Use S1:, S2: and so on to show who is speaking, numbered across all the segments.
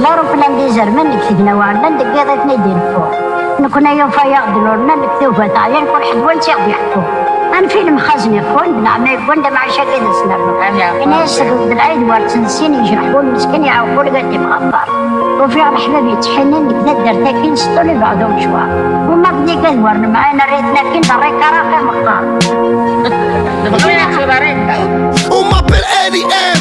S1: لا روبلان دي زرمان نكتبنا وعنا ندقيضتنا دين فوق نكون يوم فياض لورنا نكتوفة تعيان كل حد وانت يحكو أنا فيلم خازن يكون بنعمل يكون ده مع شكل سنر أنا يسرد العيد وارتنسين يجرحون مسكين يعوقون قد مغفر وفي على حباب يتحنن نقدر تاكين ستولي بعضهم شوار وما بدي كذورنا معانا ريتنا كنا ريكا راقي مقار
S2: On m'appelle L.I.M.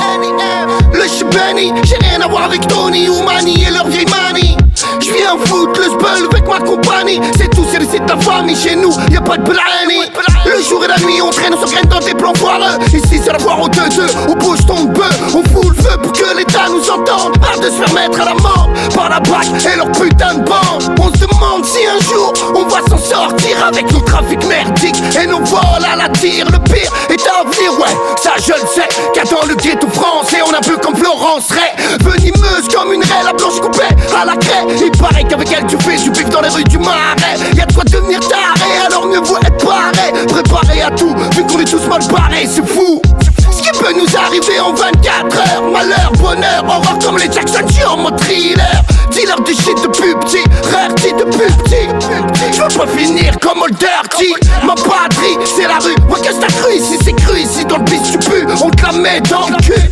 S2: Le Chibani, j'ai rien à voir avec Tony ou Mani et leur vieille manie. J'viens foutre le spell avec ma compagnie. C'est tout, c'est de ta famille. Chez nous, y'a pas de blani. Le jour et la nuit, on traîne, on se graine dans des plans foireux. Ici, c'est la foire au 2-2. On bouge ton bœuf, on fout le feu pour que l'État nous entende. Pas de se faire mettre à la mort par la BAC et leur putain de bande. On se demande si un jour on va s'en sortir avec nos trafics merdiques et nos vols à la tire. Le pire est à venir, ouais, ça je le sais. Car dans le ghetto français, on a vu comme Florence Ray, venimeuse comme une raie, la blanche coupée à la craie. Il paraît qu'avec elle tu fais du bif dans les rues du Marais. Y'a de quoi devenir taré, alors mieux vaut être paré, préparé à tout, vu qu'on est tous mal barrés, c'est fou. Ce qui peut nous arriver en 24 heures, malheur, bonheur, horreur comme les Jackson en mode thriller. Dealer de shit de pub petit, rarity de pub petit. Je veux pas finir comme Old Dirty. Ma patrie, c'est la rue. Moi qu'est-ce que t'as cru ici, c'est cru ici. Dans le bis tu pues, on te la met dans le cul.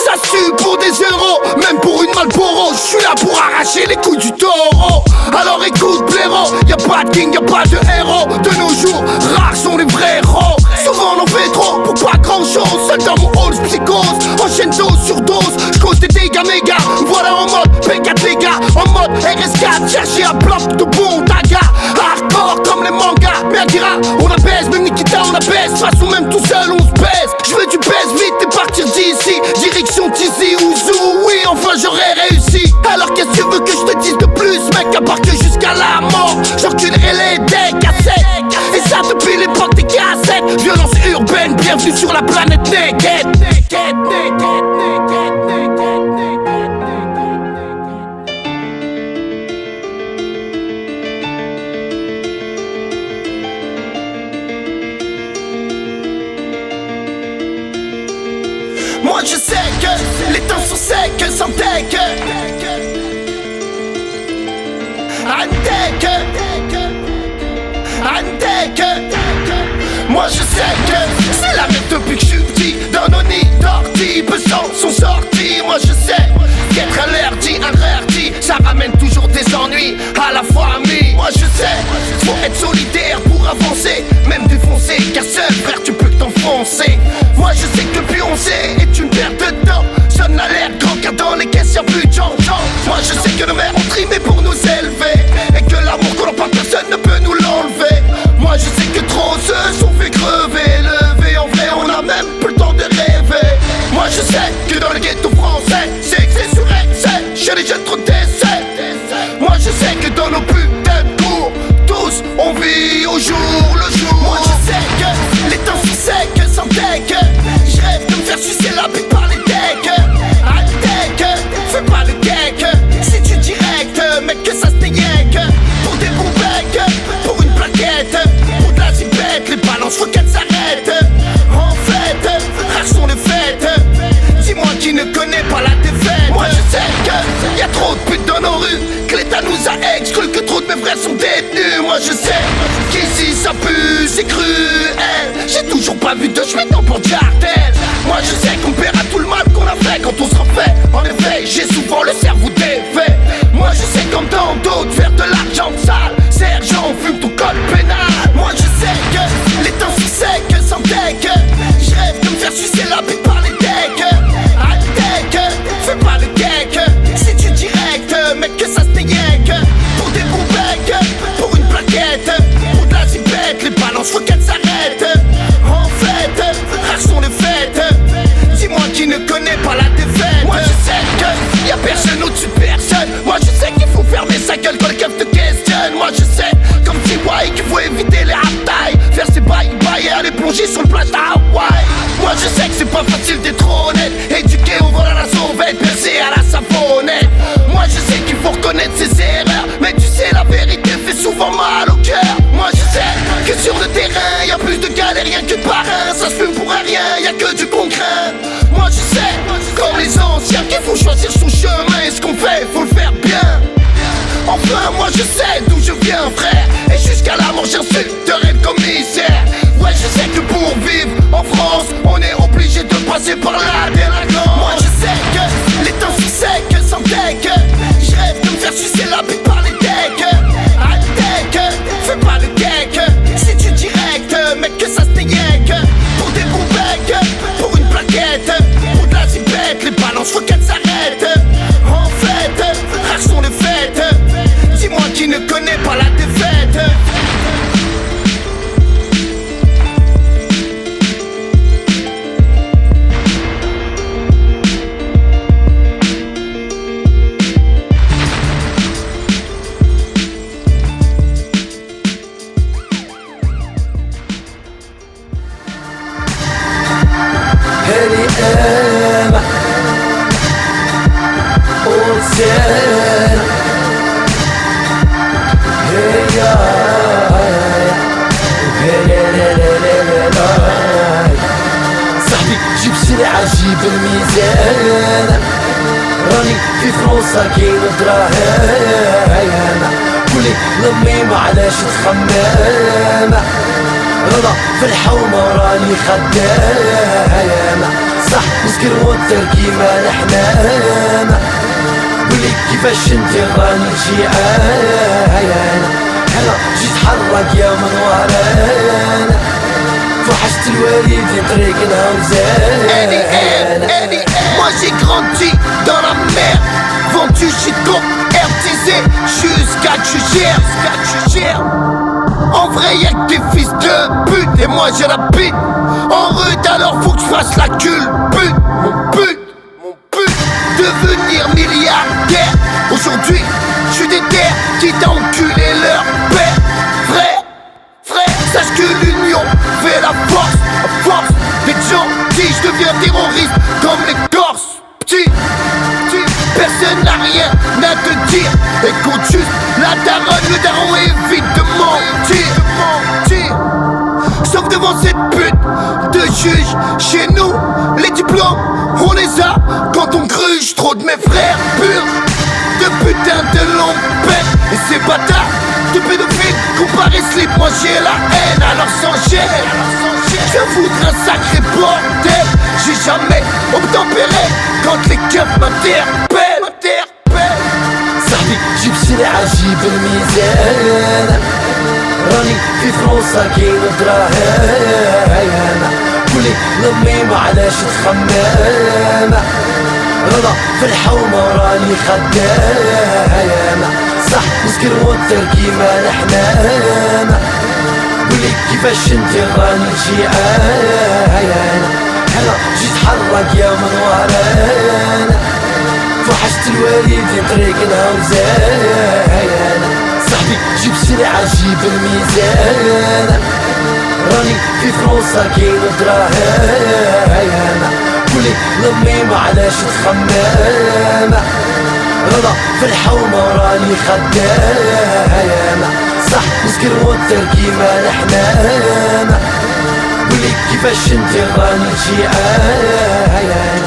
S2: Ça sue pour des euros, même pour une Malboro. Je suis là pour arracher les coups du taureau. Alors écoute blaireau, y'a pas de king, y'a pas de héros. De nos jours, rares sont les vrais héros. Souvent on en fait trop pour pas grand chose. Seul dans mon hall, psychose, enchaîne dose sur dose. J'cause des dégâts méga, voilà en mode P4 les gars. En mode RS4, chercher un bloc de bon daga. Hardcore comme les mangas, mais Akira, on abaisse, même Nikita on abaisse. De toute façon même tout seul on se baisse. J'veux du baisse vite et partir d'ici. Direction Tizi Ouzou, oui enfin j'aurais réussi. Alors qu'est-ce que tu veux que je te dise de plus, mec, à part que jusqu'à la mort j'enculerai les decks à 7. Et ça depuis l'époque des cassettes. Violence urbaine, bienvenue sur la planète naked. Moi je sais que les temps sont secs, sans tech. Moi je sais que c'est la même depuis que je suis petit. Dans nos nids d'ordi, pesants sont sortis. Moi je sais qu'être allergie, averti, ça ramène toujours des ennuis à la famille. Moi je sais, faut être solidaire pour avancer, même défoncer, car seul frère tu peux t'enfoncer. Moi je sais que Beyoncé est une perte de temps. Sonne l'alerte, grand car dans les caisses y'a plus de gens. Moi je sais que nos mères ont trimé pour nous élever, et que l'amour qu'on leur parle personne ne peut nous l'enlever. Moi je sais que trop se sont fait crever, lever en vrai on a même plus le temps de rêver. Moi je sais que dans le ghetto français, c'est excès sur excès, chez les jeunes trop d'essais. Moi je sais que dans nos putains de cours, tous on vit au jour le jour. Moi je sais que les temps sont secs, sans tech. Je rêve de me faire sucer la bite par les decks. High-tech, fais pas le cake. Si tu direct, mec que ça se déyèque. Pour des bons becs, pour une plaquette, pour de la zipette, les balances faut qu'elles s'arrêtent. En fait, rares sont les fêtes. Dis-moi qui ne connaît pas la défaite. Moi je sais que y a trop de putes dans nos rues, que l'État nous a exclus, que trop de mes frères sont détenus. Moi je sais qu'ici ça pue, c'est cruel. J'ai toujours pas vu de chemin dans Port-Jardin. Moi je sais qu'on paiera tout le mal qu'on a fait quand on se refait. En effet, j'ai souvent le cerveau défait. Moi je sais comme dans d'autres faire de l'argent sale. Sergent, fume ton code pénal. Moi je sais que les temps sont secs, sans tech. Je rêve de me faire sucer la bite par les decks. High-tech, fais pas le cake. Si tu direct, mec que ça se déyèque. Pour des bons becs, pour une plaquette, pour de la zipette, les balances faut qu'elles s'arrêtent.
S3: الميزان. صاحبي جيب سرعة جيب الميزان، راني في فرنسا كاين دراهم، قولي لامي معلاش تخمام، انا في الحومة وراني خدام، صح مسكر وتر كيما الحمام، قولي كيفاش ندير راني جيعان، انا جيت حرك يا من ورانا، توحشت الوالدين طريق الهوزان.
S2: Moi j'ai grandi dans la mer, vendu shit comme RTZ, jusqu'à que je gère. En vrai y'a que des fils de pute, et moi j'ai la bite en rude, alors faut que je fasse la culbute. Mon but, devenir milliardaire. Aujourd'hui, je suis déter, quitte à enculer leur père. Frère, sache que l'union fait la force. À force d'être gentil, je deviens terroriste comme les Corses. Petit, personne n'a rien à te dire. Écoute juste la daronne, le daron évite de mentir. Sauf devant cette pute de juge. Chez nous, les diplômes, on les a quand on gruge. Trop de mes frères purges de putain de longue peine. Et ces bâtards de pédophiles comparés slip. Moi j'ai la haine, alors sans gêne. Je voudrais un sacré bordel. J'ai jamais obtempéré quand les keufs m'interpellent.
S3: صاحبي جيب سرعة جيب الميزان، راني في فرنسا كاين دراهم، قولي لامي معلاش تخمام، انا في الحومة وراني خدام، صح مسكر وتر كيما الحمام، قولي كيفاش ندير راني جيعان، انا جيت حرك يا من ورانا، توحشت الوالدين طريق الهوزان. صاحبي جيب سرعة جيب الميزان، راني في فرنسا كاين دراهم، قولي لامي معلاش تخمام، انا في الحومة وراني خدام، صح مسكر وتر كيما الحمام، قولي كيفاش ندير راني جيعان،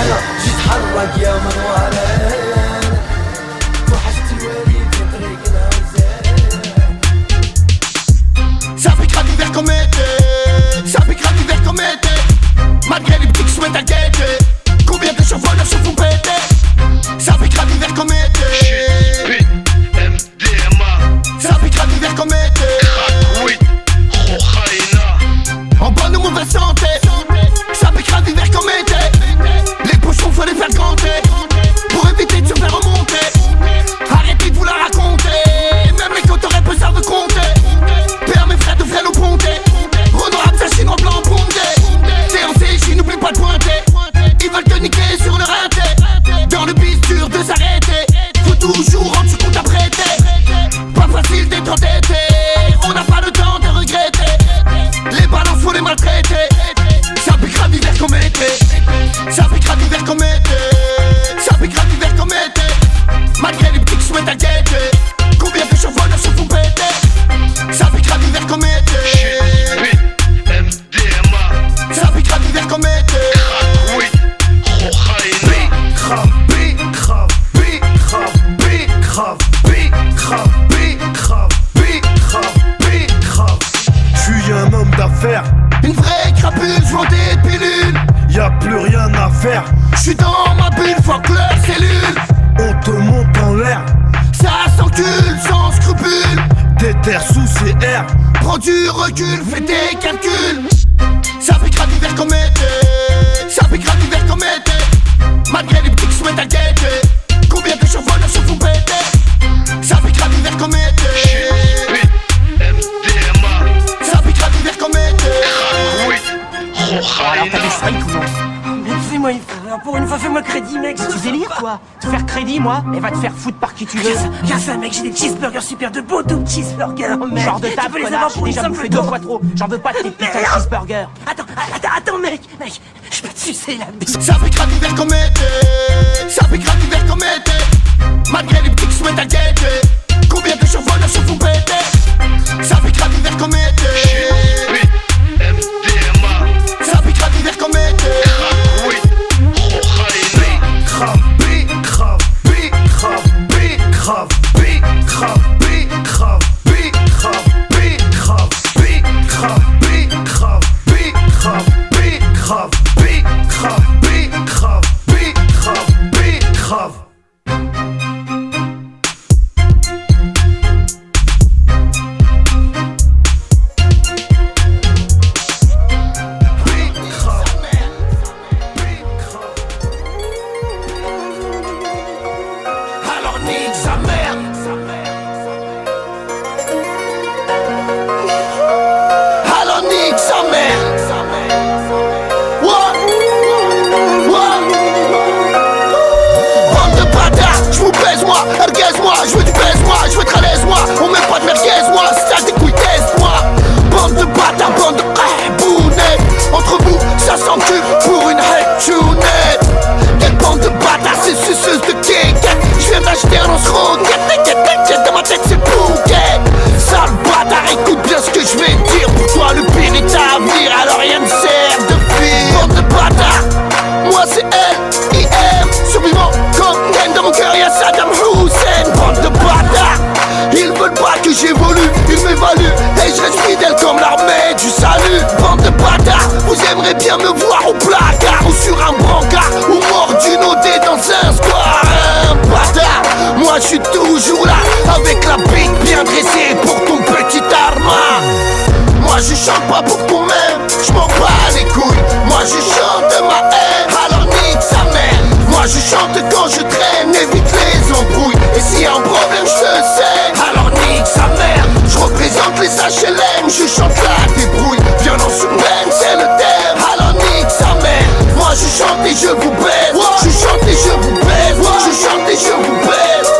S3: انا جيت حرك يا من ورانا، توحشت الوالدين طريق الهوزان.
S2: Ça piquera d'hiver comme été, ça piquera d'hiver comme été. Malgré les petits qui se mettent à guetter, combien de chauffeurs se font péter. Ça piquera d'hiver comme été, MDMA. Ça piquera d'hiver comme été, en bonne ou mauvaise santé. Ça piquera d'hiver comme été. Les pochons faut les faire grandir pour éviter de se faire remonter. Arrêtez de vous la raconter, même les côtes auraient peu ça de compter. Père mes frères de frères nous ponter, Renaud Ramsa chinois blanc bondé. TNC Chine n'oublie pas de pointer. Ils veulent te niquer sur le rinté. Dans le bis dur de s'arrêter, faut toujours rendre ce qu'on t'a prêté. Pas facile d'être entêté, on n'a pas le temps de regretter. Les balances faut les maltraiter. Ça piquera d'hiver comme été, ça piquera d'hiver comme été, ça piquera d'hiver comme été. Malgré les petits qui se mettent à guetter, combien de chauffeurs se font péter. Ça piquera d'hiver comme été, MDMA. Ça piquera d'hiver comme été,
S4: J'suis un homme d'affaires,
S2: une vraie crapule, je vends des pilules.
S4: y'a plus rien à faire,
S2: J'suis dans ma bulle, fuck leur cellule.
S4: on te monte en l'air,
S2: Ça s'encule sans scrupule.
S4: des terres sous CR.
S2: Prends du recul, fais tes calculs. Ça piquera d'hiver comme été, ça piquera d'hiver comme été. Malgré les petits qui se mettent à guetter, combien de chauffeurs se font péter. Ça piquera d'hiver comme été, MDMA. Ça piquera d'hiver comme été.
S5: Alors t'as des strikes ou non? Mais fais-moi pour une fois fais-moi crédit mec. Tu délires quoi? Te faire crédit moi? Et va te faire foutre par qui tu veux. Regarde ça mec, j'ai des cheeseburgers super de beaux doubles cheeseburgers mec. Genre de table connard, j'ai déjà bouffé 2 fois trop. J'en veux pas de tes putains de cheeseburgers. Attends mec, je peux te sucer la bite.
S2: Ça piquera d'hiver comme été, ça piquera d'hiver comme été.
S4: grave.
S2: Alors nique sa mère. Alors nique sa mère. What? What? Bande de bâtards, j'vous baise moi, ergaise-moi, j'veux du baise-moi, j'veux être à l'aise moi, on met pas de merguez moi, ça des couilles teste-moi. Bande de bâtards, bande de bounettes, entre vous ça s'encule pour une head tunette. Quelle bande de bâtards, c'est suceuse de cake. J'viens d'acheter un lance-roquette, t'inquiète, dans ma tête c'est bouquet. Sale bâtard, écoute bien ce que je vais te dire. Pour toi le pire est à venir, alors rien ne sert de fuir. Bande de bâtards, moi c'est L.I.M. Survivant comme Ken, dans mon cœur y'a Saddam Hussein. Bande de bâtards, ils veulent pas que j'évolue, ils m'évaluent et je reste fidèle comme l'armée du salut. Bande de bâtards, vous aimeriez bien me voir au placard ou sur un brancard ou mordu nodé dans un square. Un bâtard, moi je suis toujours là avec la pique bien dressée pour ton petit arma. Moi je chante pas pour qu'on m'aime, je m'en bats les couilles. Moi je chante ma haine, alors nique sa mère. Moi je chante quand je traîne, évite les embrouilles. Et s'il y a un problème je te sais, alors nique sa mère. Je représente les HLM, je chante la débrouille. Violence urbaine c'est le thème, alors nique sa mère. Moi je chante et je vous baise, je chante et je vous baise, je chante et je vous baise.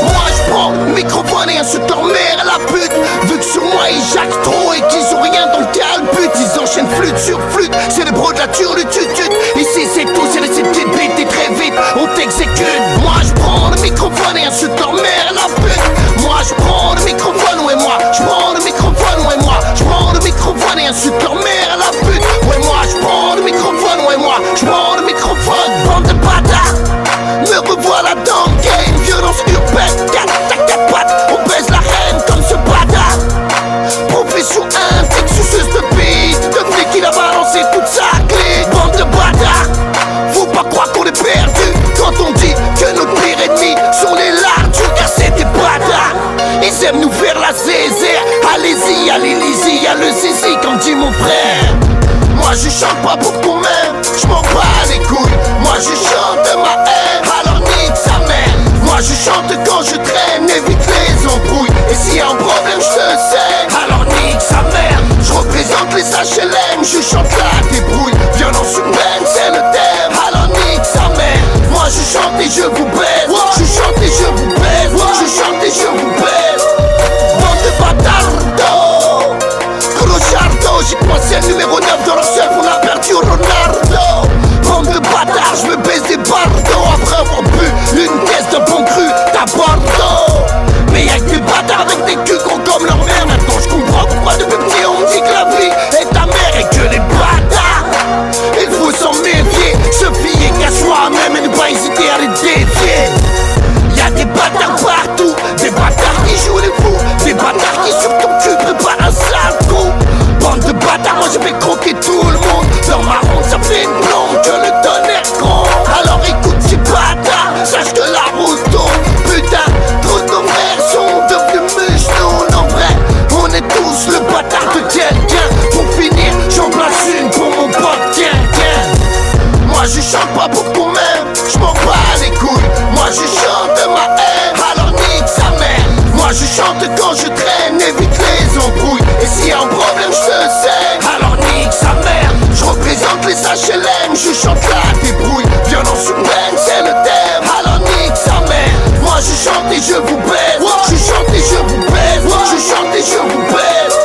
S2: Moi je prends le microphone et insulte leur mère la pute. Vu que sur moi ils jacquent trop et qu'ils ont rien dans le calput, ils enchaînent flûte sur flûte, c'est les bros de la turlutute. Ici c'est tout, c'est les petites bites et très vite on t'exécute. Moi je prends le microphone et insulte leur mère la pute. Moi je prends le microphone, ouais moi je prends le microphone, ouais moi je prends le microphone et insulte leur mère la pute. Ouais moi je prends le microphone, ouais moi je prends le microphone. Bande de bâtards, me revoilà dans le game. Violence urbaine, 4 pattes, on baise la reine comme ce bâtard. Profession intime, suceuse de beat, de flic il a balancé toute sa clé. Bande de bâtards, faut pas croire qu'on est perdu quand on dit que nos pires ennemis sont les lardus, car c'est des bâtards. Ils aiment nous faire la zézère. Allez-y, allez-y, y'a le zizi comme dit mon frère. Moi je chante pas pour qu'on m'aime, je m'en bats les couilles. Moi je chante ma haine, alors nique sa mère. Moi je chante quand je traîne, évite les embrouilles. Et s'il y a un problème je te sais, alors nique sa mère. Je représente les HLM, je chante la débrouille. Violence urbaine c'est le thème, alors nique sa mère. Moi je chante et je vous baise, je chante et je vous baise, je chante et je vous baise. Bande de bâtards, Crochardo, j'ai coincé le numéro 9 dans leur chef, on a perdu Ronaldo. Bande de bâtards, je me baisse des bardeaux après avoir bu une caisse de bon cru d'à Bordeaux. Mais y'a que des bâtards avec des culs gros comme leur mère. Maintenant je comprends pourquoi depuis petit on me dit que la vie est ta mère et que les bâtards, il faut s'en méfier, se fier qu'à soi-même et ne pas hésiter à les défier. Y'a des bâtards partout, des bâtards qui jouent les fous, des bâtards qui sur ton cul préparent un sale coup. Bande de bâtards, moi je vais croquer tout le monde. Dans ma ronde ça fait une blonde que le tonnerre gronde. Alors écoute ces bâtards, sache que la route tourne. Putain, trop de nos frères sont devenus mouches. En vrai, on est tous le bâtard de quelqu'un. Pour finir, j'en place une pour mon pote quelqu'un. Moi je chante pas pour qu'on m'aime, je m'en bats les couilles. Moi je chante ma haine, alors nique sa mère. Moi je chante quand je traîne, évite les embrouilles. Et s'il y a un problème je te sais, alors nique sa mère. Je représente les HLM, je chante la débrouille. Violence urbaine c'est le thème, alors nique sa mère. Moi je chante et je vous baise, je chante et je vous baise, je chante et je vous baise.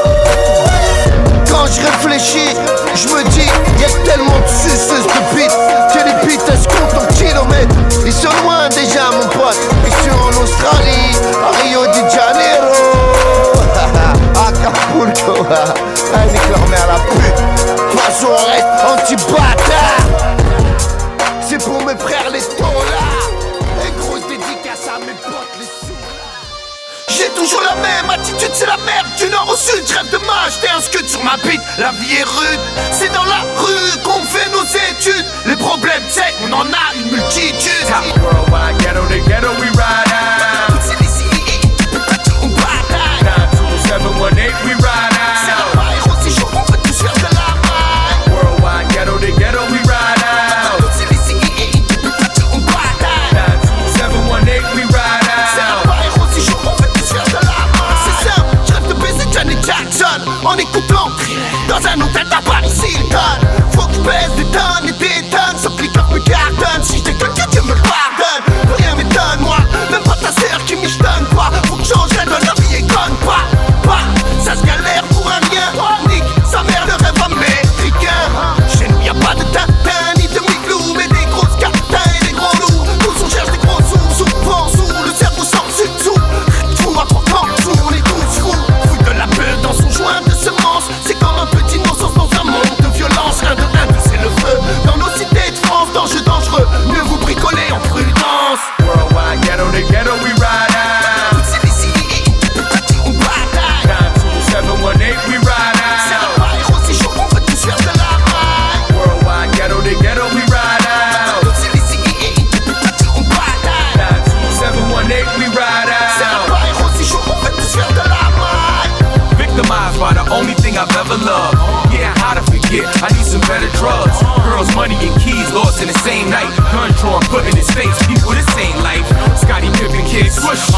S2: Quand je réfléchis, je me dis, y'a tellement de suceuses de bites que les bites elles se comptent en kilomètres. Ils sont loin déjà mon pote, ils sont en Australie, à Rio de Janeiro, à Acapulco, nique leur mère la pute. De toute façon on reste anti-bâtard. C'est pour mes frères les taulards. Et grosse dédicace à mes potes les soulards. J'ai toujours la même attitude, c'est la merde du nord au sud. Je rêve de m'acheter un scud sur ma bite. La vie est rude, c'est dans la rue qu'on fait nos études. Les problèmes c'est qu'on en a une multitude.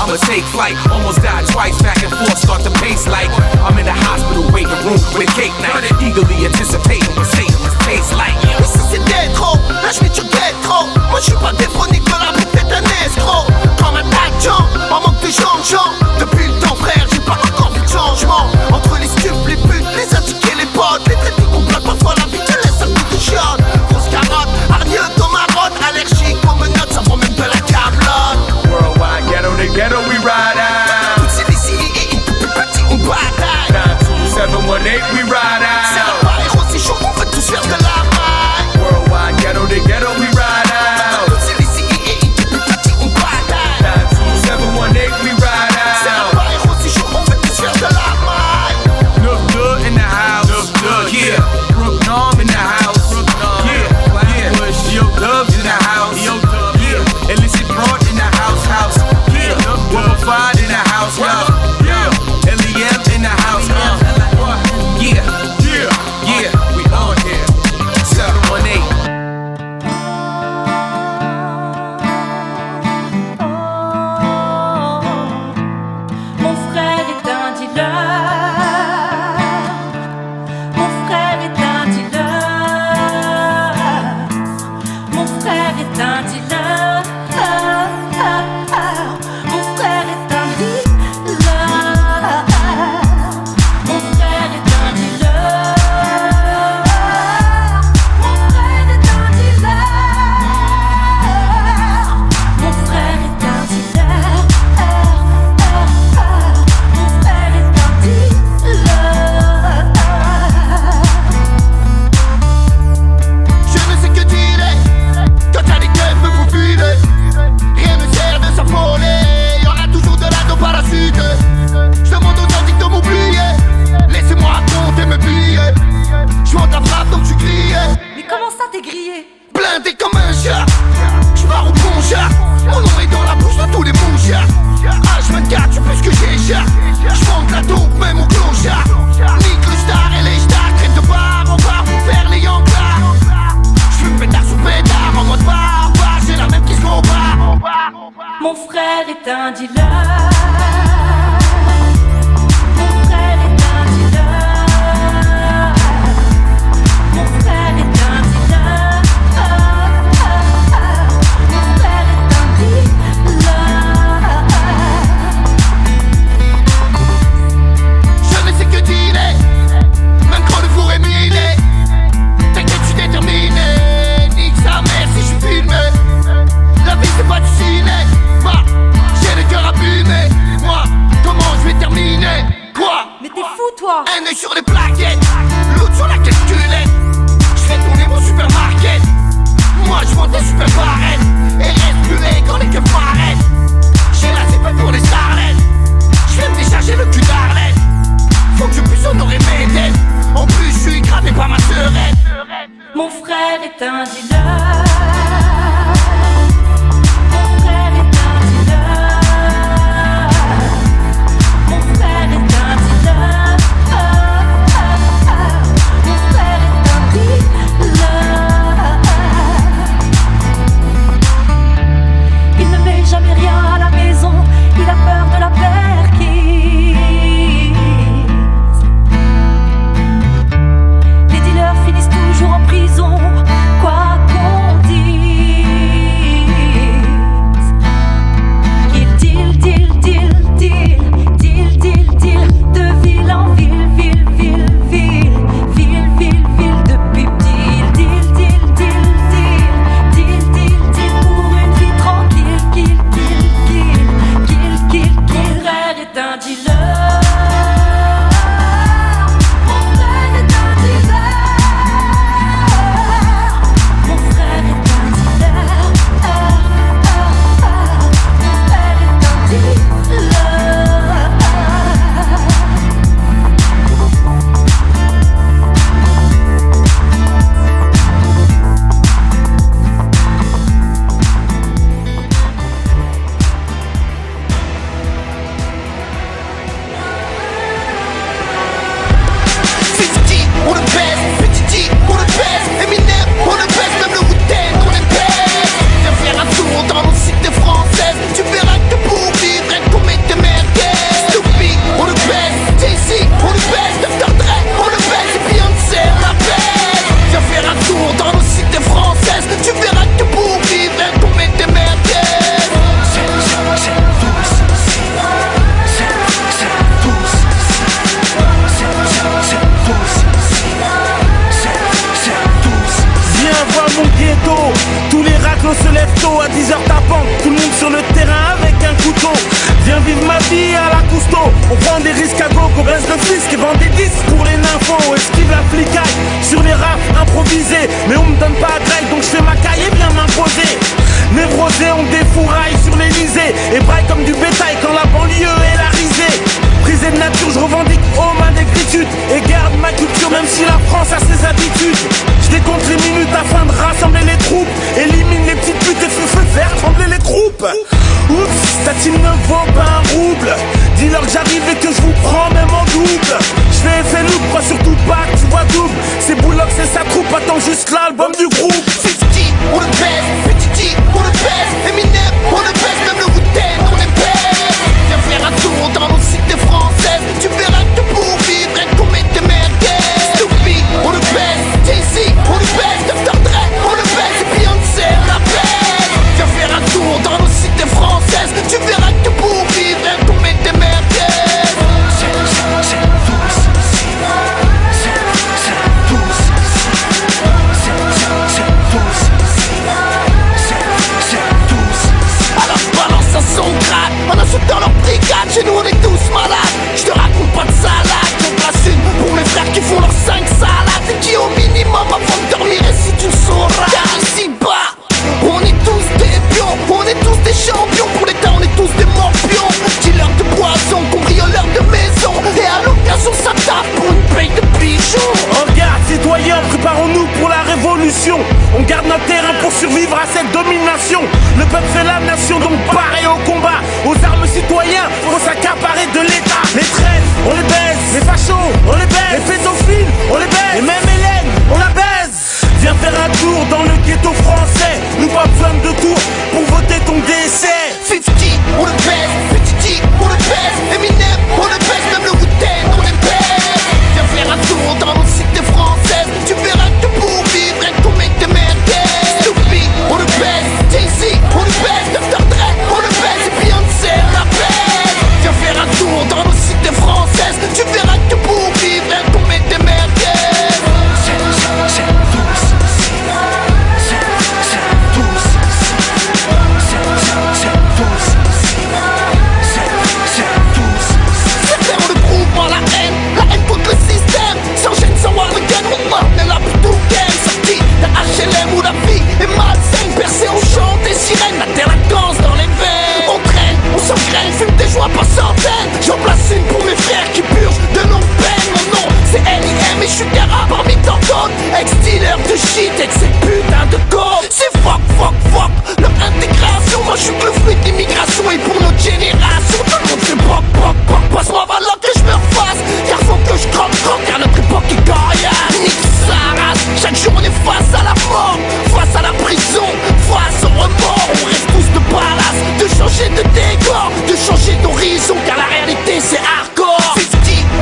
S6: I'ma take flight. Almost died twice, back and forth, start to pace like I'm in the hospital waiting room with cake night. Eagerly anticipating what Satan must taste like.
S2: Ici c'était trop, là je vais tu trop. Moi je suis pas déphonique de la vie, t'es un escroc. Comme un tas de gens, en manque de gens. Depuis le temps frère, j'ai pas encore vu de changement. Entre les stupes, les putes, les indiqués, les potes, les traités complètes, parfois la vie te laisse un peu de chiotte. Grosse carotte, hargneux comme ma rotte, allergique aux menottes, ça vaut même de la cablotte.
S6: Worldwide, ghetto to ghetto, we ride out.
S2: Toutes ces décennies et une plus petit, on bataille.
S6: 92718, we ride
S2: C'est
S6: out.
S2: un pas héros, c'est chaud, on veut tous faire de la maille.
S6: Worldwide, ghetto to ghetto, we ride out.
S2: Toutes ces décennies et une plus petit, on bataille.
S6: 92718, we ride
S2: C'est un
S6: out.
S2: pas héros, c'est chaud, on veut tous faire de la maille.
S6: Look good in the house. Look good, yeah. Brook Norm in the house. Yeah, yeah. Yo Dubs in the house. Yeah. Illicit broad in the house. Yeah. Wubba in the house. Yeah. L.E.M. in the house. Yeah. Yeah. We on here. 718.
S7: Mon frère est un dealer. Mon frère est un dealer. Mon frère est un dealer. Mon frère est un dealer. Mon frère est un dealer. Mon frère est un dealer. Mon frère est un dealer. Mon frère est un dealer.
S2: Je ne sais que dire quand t'as des keufs me faut filer. Rien ne sert de s'affoler. Y'en a toujours de la dope à la suite. Je demande aux authentiques de m'oublier. Laissez-moi raconter mes billets. Je monte ta frappe donc tu criais.
S7: Mais comment ça t'es grillé?
S2: Blindé comme un chat. Je pars au bon chat. Mon nom est dans la bouche de tous les mouchards. H24, tu peux ce que j'ai chat. Je monte la dope même au clochard. Nique le star et les stars. Crête de bar en bar pour faire les yankas. J'fume pétard sous pétard en mode barbare. J'ai la même qui se compare.
S7: Mon frère est un dealer. Mon frère est un dealer. Mon frère est un dealer. Mon frère est un dealer.
S2: Je ne sais que dire. Même quand le four est miné. T'inquiète, je suis déterminé. Nique sa mère si je suis filmé. La vie c'est pas du ciné. J'ai le cœur abîmé.
S8: vivre ma vie à la Cousteau. On prend des risques à go, qu'on reste le fils qui vend des disques pour les nymphos. Esquive la flicaille sur les rafs improvisés. Mais on me donne pas à grille, donc je fais ma caille et viens m'imposer. Névrosé, on défouraille sur l'Elysée et braille comme du bétail quand la banlieue est la risée. Prisé de nature, je revendique ma négritude et garde ma culture même si la France a ses habitudes. Je décompte les minutes afin de rassembler les troupes. Élimine les petites putes et feu faire trembler les troupes. Oups, ta team ne vaut pas un rouble. Dis-leur que j'arrive et que je vous prends même en double. Je fais effet look, crois surtout pas que tu vois double. C'est Bullock, c'est sa troupe, attends juste l'album du groupe.
S2: 50, on le baisse, Petit G, on le baisse, Eminem, on le baisse, même le Wu-Tang, on les baisse. Viens faire un tour dans nos cités françaises, tu verras que pour vivre, rien qu'on met des merguez. Snoopy, on le baisse, Jay-Z, on le baisse, Dr. Dre, on le baisse, et Beyoncé, on la baisse. Viens faire un tour dans nos cités françaises, tu verras que pour vivre, rien qu'on met des merguez. On a sauté dans leur brigade, chez nous on est tous malades. Je te raconte pas de salade, j'en place une pour mes frères qui font leurs 5 salades. Et qui au minimum avant de dormir et si tu le sauras. Car ici bas, on est tous des pions, on est tous des champions. Pour l'État on est tous des morpions. Dealers de poison, cambrioleurs de maison. Et à l'occasion ça tape pour une paye de pigeons.
S8: Regarde citoyens, préparons-nous pour la révolution. On garde notre terrain pour survivre à cette domination. Le peuple fait la nation, donc pareil au combat. Aux armes citoyens, faut s'accaparer de l'État. Les traîtres, on les baise. Les fachos, on les baise. Les pédophiles, on les baise. Et même Hélène, on la baise. Viens faire un tour dans le ghetto français. Nous pas besoin de tour pour voter ton décès.
S2: 50, on le baise, Petit G, on le baise, Eminem, on le baise, même le Wu-Tang, on les baise. Viens faire un tour dans nos cités françaises, tu verras que pour vivre, rien qu'on met des merguez. Snoopy, on le baise, Jay-Z, on le baise, Dr. Dre, on le baise, et Beyoncé, on la baise. Viens faire un tour dans nos cités françaises, tu verras que pour vivre, rien qu'on met des merguez. HLM où la vie est malsaine, percée, on chante des sirènes, la délinquance dans les veines. On traîne, on s'engraine, fume des joints par centaines. J'en place une pour mes frères qui purgent de longues peines. Mon nom c'est L.I.M et je suis Gara parmi tant d'autres. Ex-dealer de shit et de ces putains de codes. C'est fuck, leur intégration. Moi je suis que le fruit de l'immigration et pour notre génération tout le monde fait poc. Passe-moi valeur que je me refasse, car faut que je croque, car notre époque est coriace. Nique sa race, chaque jour on est face à la mort, face à la prison, face au remords. On rêve tous de palace, de changer de décor, de changer d'horizon, car la réalité c'est hardcore. 50,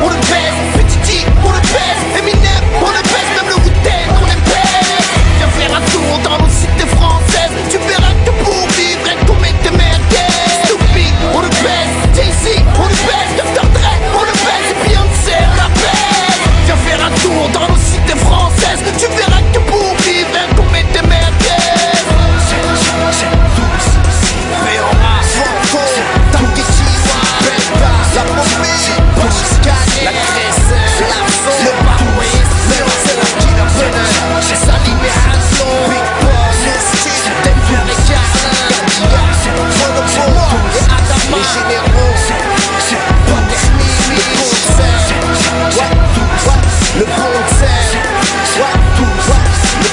S2: on le baise, Petit G, on le baise, Eminem, on le baise, même le Wu-Tang, on les baise. Viens faire un tour dans nos cités françaises, tu verras que pour vivre, rien qu'on met des merguez. Snoopy, on le baise, Jay-Z, on le baise, Dr. Dre, on le baise, et Beyoncé, on la baise. Viens faire un tour dans nos cités françaises, tu verras que pour vivre, rien qu'on met des merguez. Péora, Franco, Tanguy-Chiwa, Belka, la Momie, Boschkane, la Grèce, la Faux, le Barouis, Léon, c'est la Kina Benel, Salim et Haslo, Big Boss, Moustique, Denver et Carlin, Gadia, Monopole et Adama, les généraux, Patermini, le bon sel, le bon sel, le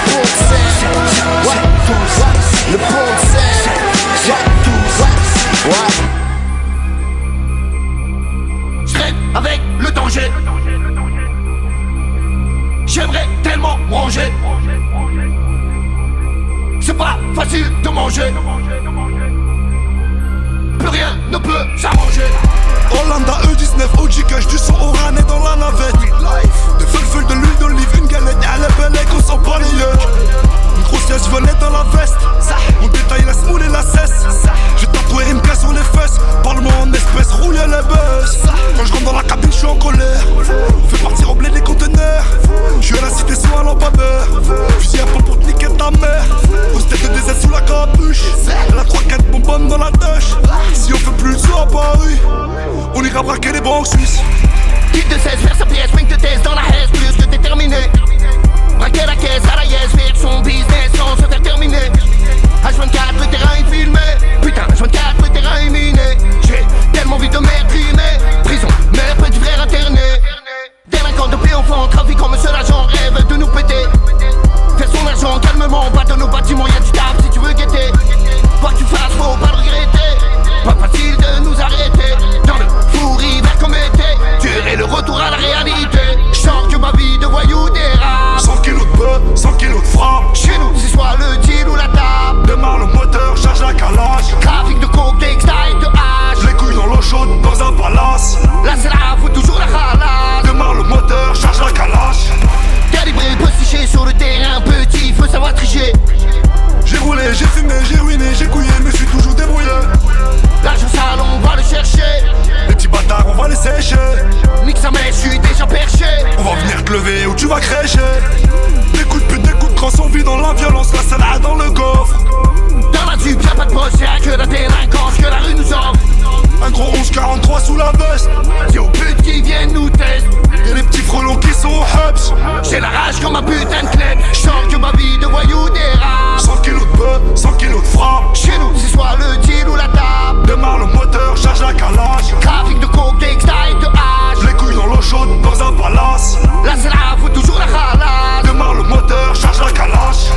S2: bon sel, le bon sel, J'traîne avec le danger. J'aimerais tellement manger. C'est pas facile de manger. Plus rien ne peut s'arranger.
S4: Hollanda E19, OG cache du son orané dans la navette. De feu, de l'huile d'olive, une galette à la belle et qu'on s'en bat les yeux. Une grosse liasse violette dans la veste. Mon détail laisse mouler la cesse. J'ai tatoué MK sur les fesses. Parle-moi en espèces, rouille à la buzz. Quand je rentre dans la cabine, je suis en colère. On fait partir au blé les conteneurs. Je suis à la cité soit à l'emballeur. Fusil à pompe pour te niquer ta mère. Grosse tête de DZ sous la capuche. Elle a 3-4 bonbonnes dans la douche. Si on fait plus le saut à Paris, banque suisse.
S2: Type de 16 vers sa pièce, swing de thèse dans la haise, plus que déterminé. Braquer la caisse à la yes, faire son business sans se faire terminer. H24, le terrain est filmé. Putain, H24, le terrain est miné. J'ai tellement envie de m'exprimer. Prison, mère, petit frère interné. Délinquant depuis enfant, trafiquant, monsieur l'agent rêve de nous péter. Faire son argent calmement, pas de nos bâtiments, y'a du taf si tu veux guetter. Quoi que tu fasses, faut pas le regretter. Pas facile de nous arrêter. Dans le four hiver comme été, durer le retour à la réalité. J'sens que ma vie de voyou dérape.
S4: 100 kilos de bœuf, 100 kilos de frappe.
S2: Chez nous, c'est soit le deal ou la table.
S4: Démarre le moteur, charge la calage.
S2: Trafic de coke, textile de hache.
S4: Les couilles dans l'eau chaude, dans un palace.
S2: Là c'est là, faut toujours la ralasse.
S4: Démarre le moteur, charge la calage.
S2: Calibré, postiché sur le terrain, petit, faut savoir tricher.
S4: J'ai roulé, j'ai fumé, j'ai ruiné, j'ai couillé, me suis toujours débrouillé.
S2: L'argent sale, on va le chercher.
S4: Les petits bâtards, on va les sécher.
S2: Nique sa mère, j'suis déjà perché.
S4: On va venir te lever ou tu vas crécher. Des coups de pute, des coups de crosse, on vit dans la violence, la salade dans le coffre.
S2: Dans la tube, y'a pas de poche, y'a que la délinquance que la rue nous offre.
S4: Un gros 1143 sous la veste.
S2: Dis aux putes qui viennent nous tester.
S4: Y'a les petits frelons qui sont au hubs.
S2: J'ai la rage comme un putain de clé. J'sens que ma vie de voyou dérape.
S4: 100 kilos de bœuf, 100 kilos de frappe.
S2: Chez nous, c'est soit le deal ou la table.
S4: Démarre le moteur, charge la calage.
S2: Trafic de coke, textile de hache.
S4: Les couilles dans l'eau chaude, dans un palace.
S2: Là c'est là, faut toujours la ralasse.
S4: Démarre le moteur, charge la calage.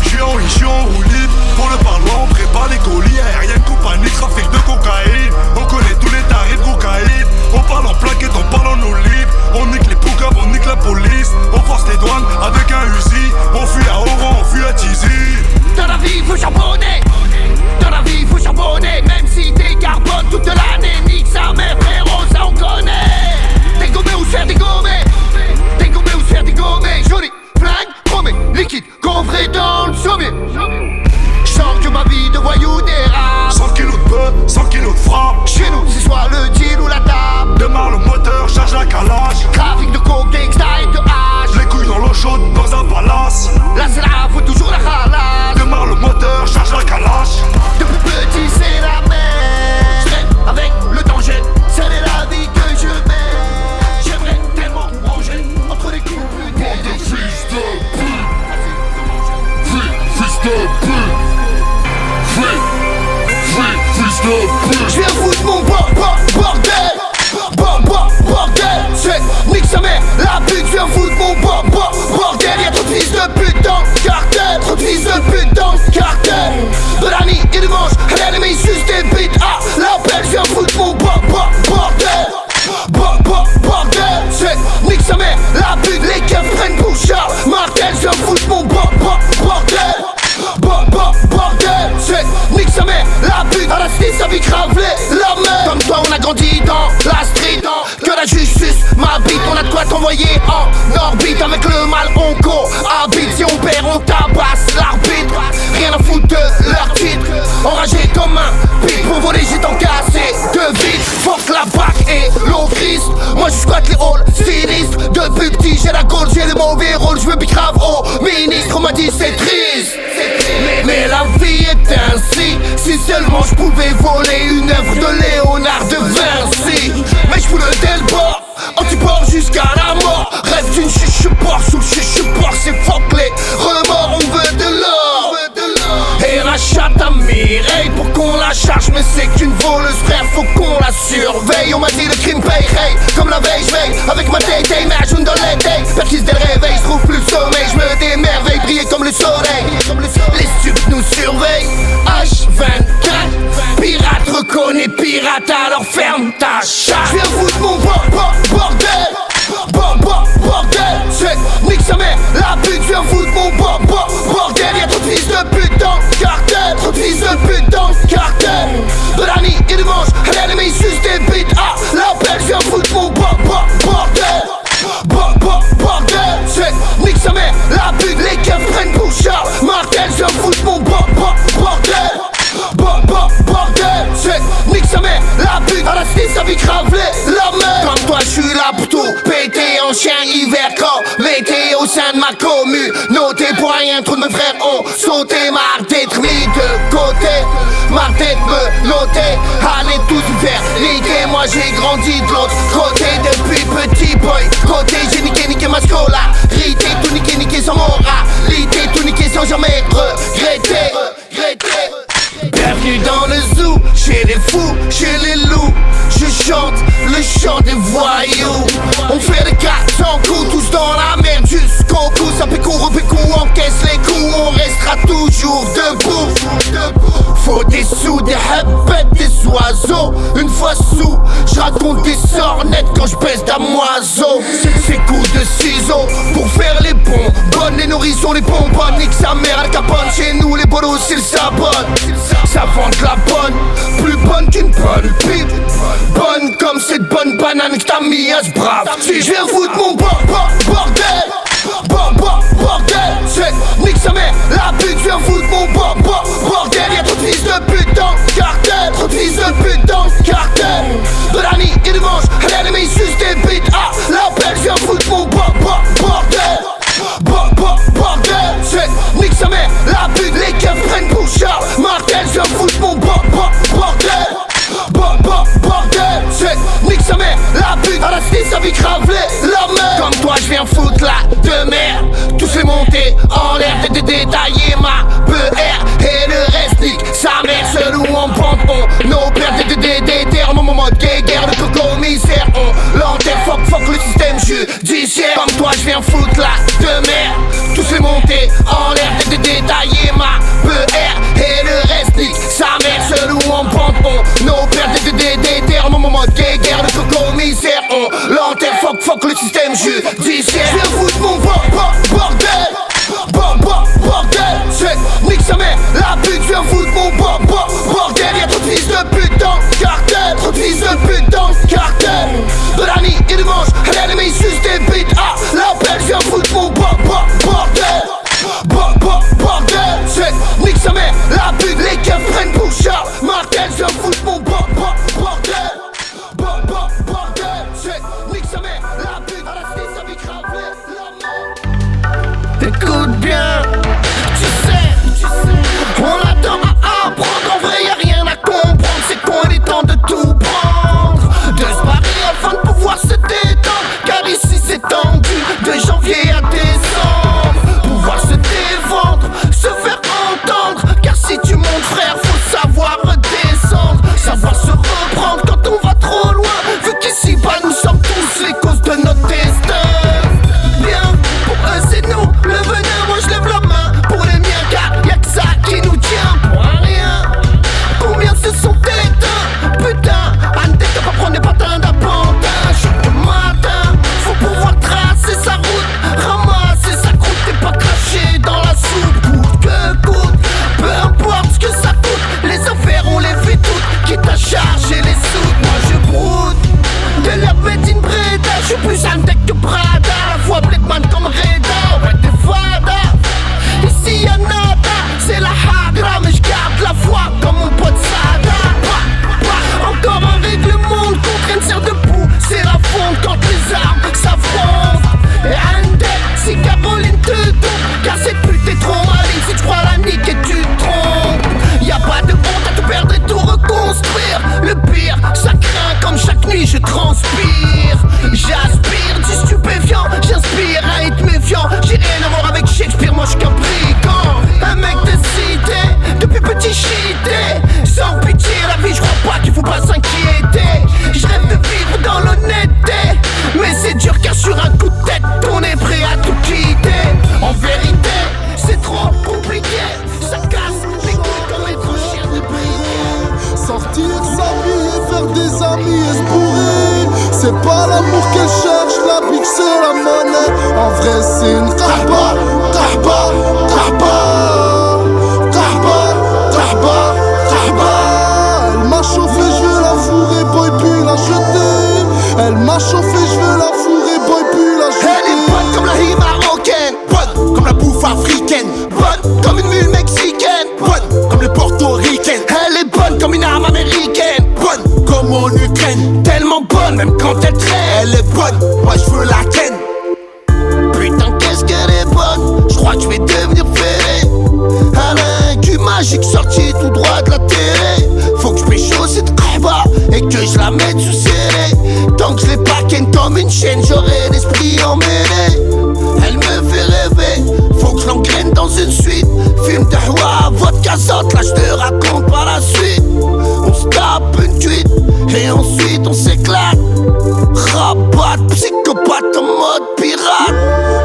S4: J'suis en roue libre. Pour le parlement, on prépare les colis. Aérienne, compagnie, trafic de cocaïne. On connaît tous les tarifs de cocaïne. On parle en plaquette, on parle en eau libre. On nique les poucaves, on nique la police. On force les douanes avec un Uzi. On fuit à Oran, on fuit à Tizi.
S2: Dans la vie, faut charbonner. Dans la vie, faut charbonner. Même si t'es carbone toute l'année. Nique sa mère, frérot, ça on connaît. Dégommer ou se faire dégommer. Dégommer ou se faire dégommer. Joli, flingue, promet, liquide, coffret dans le sommet. J'sens que ma vie de voyou dérape.
S4: 100 kilos de bœuf, 100 kilos de frappe.
S2: Chez nous, c'est soit le deal ou la table.
S4: Démarre le moteur, charge la calage.
S2: Trafic de coke, textile de hache.
S4: Les couilles dans l'eau chaude, dans un palace.
S2: Là c'est là, faut toujours la ralasse.
S4: Démarre le moteur, charge la calage.
S2: Depuis petit, c'est la mer. J'traîne avec le danger. C'est la vie que je mène. J'aimerais tellement ranger entre les coups putain de fils de pute. Fils de pute. J'viens foutre mon bordel. Bordel. C'est nique sa mère, la pute. J'viens foutre mon bordel. Y'a trop de fils de pute dans le cartel. Trop de fils de pute dans le cartel. De la nuit et dimanche, l'ennemi juste des bites. Ah, l'appel, j'viens foutre mon bordel. Bordel, c'est nique sa mère, la pute. Les keufs prennent pour Charles Martel. J'viens foutre mon bordel. Bordel, c'est nique sa mère, la pute. À la cité, sa vie cravelée, la mer. Comme toi, on a grandi dans la street. Que la justice m'habite, on a de quoi t'envoyer en orbite. Avec le mal, on cohabite. Si on perd, on tabasse l'arbitre. Rien à foutre de leur titre. Enragé comme un pic. Pour voler, j'ai tant cassé de vide. Fuck la bac et l'eau Christ. Moi, je squatte les halls sinistres. Depuis petit, j'ai la gaule, j'ai les mauvais rôles. Je veux big grave au ministre. On m'a dit, c'est triste. Mais la vie est ainsi. Si seulement je pouvais voler une œuvre de Léonard de Vinci. Mais je le dès le bord, anti-port jusqu'à la mort. Rêve d'une chiche-port, sous le chiche-port. C'est fuck les remords, on veut de l'or. Et la chatte à Mireille pour qu'on la charge. Mais c'est qu'une voleuse, frère, faut qu'on la surveille. On m'a dit le crime paye, hey. Comme la veille, j'veille avec ma tête, mais à jaune dans l'été. Perquise dès le réveil, j'trouve plus le sommeil. J'me démerveille, briller comme le soleil. Les stupes nous surveillent. H24, pirate reconnaît pirate, alors ferme ta chatte. J'viens foutre mon bordel. Bordel, c'est nique sa mère, la pute. J'viens foutre mon bordel. Y'a trop de fils de pute dans le cartel. Trop de fils de pute dans le cartel. De la nuit et dimanche, l'ennemi suce des bites. Ah, l'appel, j'viens foutre mon bordel. Bordel, c'est nique sa mère, la pute. Les keufs prennent pour Charles Martel. J'viens foutre mon bordel. Bordel, c'est nique sa mère, la pute. À la cité, sa vie cravelée, la mer. Comme toi, j'suis là pour tout péter en chien hiver. Quand mettez au sein de ma commune. Notez pour rien, trop de mes frères ont sauté. Marre d'être mis de côté. Marre d'être me noter. Allez tous vous faire niquer. Moi j'ai grandi de l'autre côté. chez les fous, chez les loups. Je chante le chant des voyous. On fait des 400 coups, tous dans la merde jusqu'au bout. Ça pique, on repéque, on encaisse les coups. On restera toujours debout. Faut des sous, des habbettes, des oiseaux. Une fois sous, je raconte des sornettes quand je baisse d'amoiseau. C'est coups de ciseaux pour faire les bons. Bonnes les nourrissons, les bonbonnes. Nique sa mère, Al Capone. Chez nous les bolos, ils s'abonnent. Ça vend de la bonne, plus bonne qu'une bonne pipe. Bonne comme cette bonne banane que t'as mis à ce brave. Si je viens foutre mon bordel, bordel, c'est nique sa mère, la pute, je viens foutre mon bordel. Y'a trop de fils de pute dans le cartel, trop de fils de pute dans le cartel. De la nuit et dimanche, l'ennemi suce des bites à l'appel, je viens foutre mon bordel. Bordel, c'est nique sa mère, la pute, les keufs prennent pour Charles Martel, je viens foutre mon bordel. Bordel, c'est nique sa mère, la pute, à la cité sa vie cravelée, la mer. Comme toi je viens foutre la de mer, tous les monter en l'air, détailler ma PR et le reste nique sa mère. Seul où on pente, on opère des termes, mon mode guerre, le commissaire, on l'enterre, fuck le système judiciaire. Comme toi je viens foutre la de mer, tous les monter en l'air, détailler ma PR et le reste nique sa mère. Seul où on pente, on opère des termes, mon mode guerre, le commissaire, on l'enterre, fuck le système judiciaire. Je viens foutre mon bordel, c'est nique sa mère, la pute, je viens foutre mon bordel. Y'a trop de fils de pute dans le cartel, trop de fils de pute dans le cartel. De la nuit et dimanche, l'ennemi suce des bites à l'appel, je viens foutre mon bordel. Bordel, c'est nique sa mère, la pute, les keufs prennent pour Charles Martel, je viens foutre mon bordel. Bordel, c'est nique sa mère, la pute, à la cité sa vie cravelée, la mort. Écoute bien, tu sais, on attend à apprendre, en vrai y'a rien à comprendre, c'est qu'on est temps de tout prendre, de se barrer afin de pouvoir se détendre, car ici c'est tendu, de janvier à décembre, pouvoir se défendre, se faire entendre, car si tu montes frère, faut savoir redescendre, savoir se reprendre quand on va trop loin, vu qu'ici bas nous sommes tous les causes de notre destin. Bien, pour eux c'est nous, le venin, moi je lève la main pour les miens, car y'a que ça qui nous tient pour un rien. Combien se sont éteints, putain, Anne t'es pas prendre des patins d'appentin. Chaque matin, faut pouvoir tracer sa route, ramasser sa croûte et pas cracher dans la soupe. Coûte que coûte, peu importe ce que ça coûte, les affaires on les fait toutes, quitte à charger les sous. Moi je broute de la bétine Breda, je suis plus Antec que Prada, la fois Blackman comme Reda, ouais t'es fada. Ici y'a nada, c'est la hagra, mais j'garde la foi comme mon pote Sada. Encore un règlement contre une serre de boue, c'est la fonte quand les armes s'affrontent. Et Antec, si Caroline te dompe, car cette pute est trop maligne, si tu crois la nique et tu te trompes. Y'a pas de honte à tout perdre et tout reconstruire. Le pire, ça craint comme chaque nuit je transpire. J'aspire du stupéfiant, j'inspire un hit méfiant. J'ai rien à voir avec Shakespeare, moi j'suis qu'un brigand. Un mec de cité, depuis petit chité. Sans pitié, la vie j'crois pas qu'il faut pas s'inquiéter. J'rêve de vivre dans l'honnêteté, mais c'est dur car sur un coup de tête on est prêt à tout quitter. En vérité, c'est trop compliqué, ça casse les couilles comme être un chien de briquet.
S9: Sortir, s'habiller, faire des amis et se bourrer. C'est pas l'amour qu'elle cherche, la bitch c'est la monnaie. En vrai c'est une tarba. Elle m'a chauffé, je veux la fourrer, boy puis la jeter. Elle m'a chauffé, je veux la fourrer, boy puis la jeter.
S2: Elle est bonne comme la rime marocaine, bonne comme la bouffe africaine, bonne comme une mule mexicaine, bonne comme le portoricaine. Elle est bonne comme une arme américaine, bonne comme en Ukraine. Tellement bonne même quand elle traîne. Elle est bonne, moi je veux la ken. Putain qu'est-ce qu'elle est bonne, je crois que je vais devenir ferré. Un cul magique sorti tout droit de la télé. Faut que je pécho cette craba et que je la mette sous scellé. Tant que je l'ai pas ken comme une chaîne, j'aurai l'esprit emmêlé. Elle me fait rêver, faut que je l'engraine dans une suite. Film de Hwa, vodka saute, là je te raconte par la suite. On se tape frappe une tweet et ensuite on s'éclate. Rabat, psychopathe en mode pirate.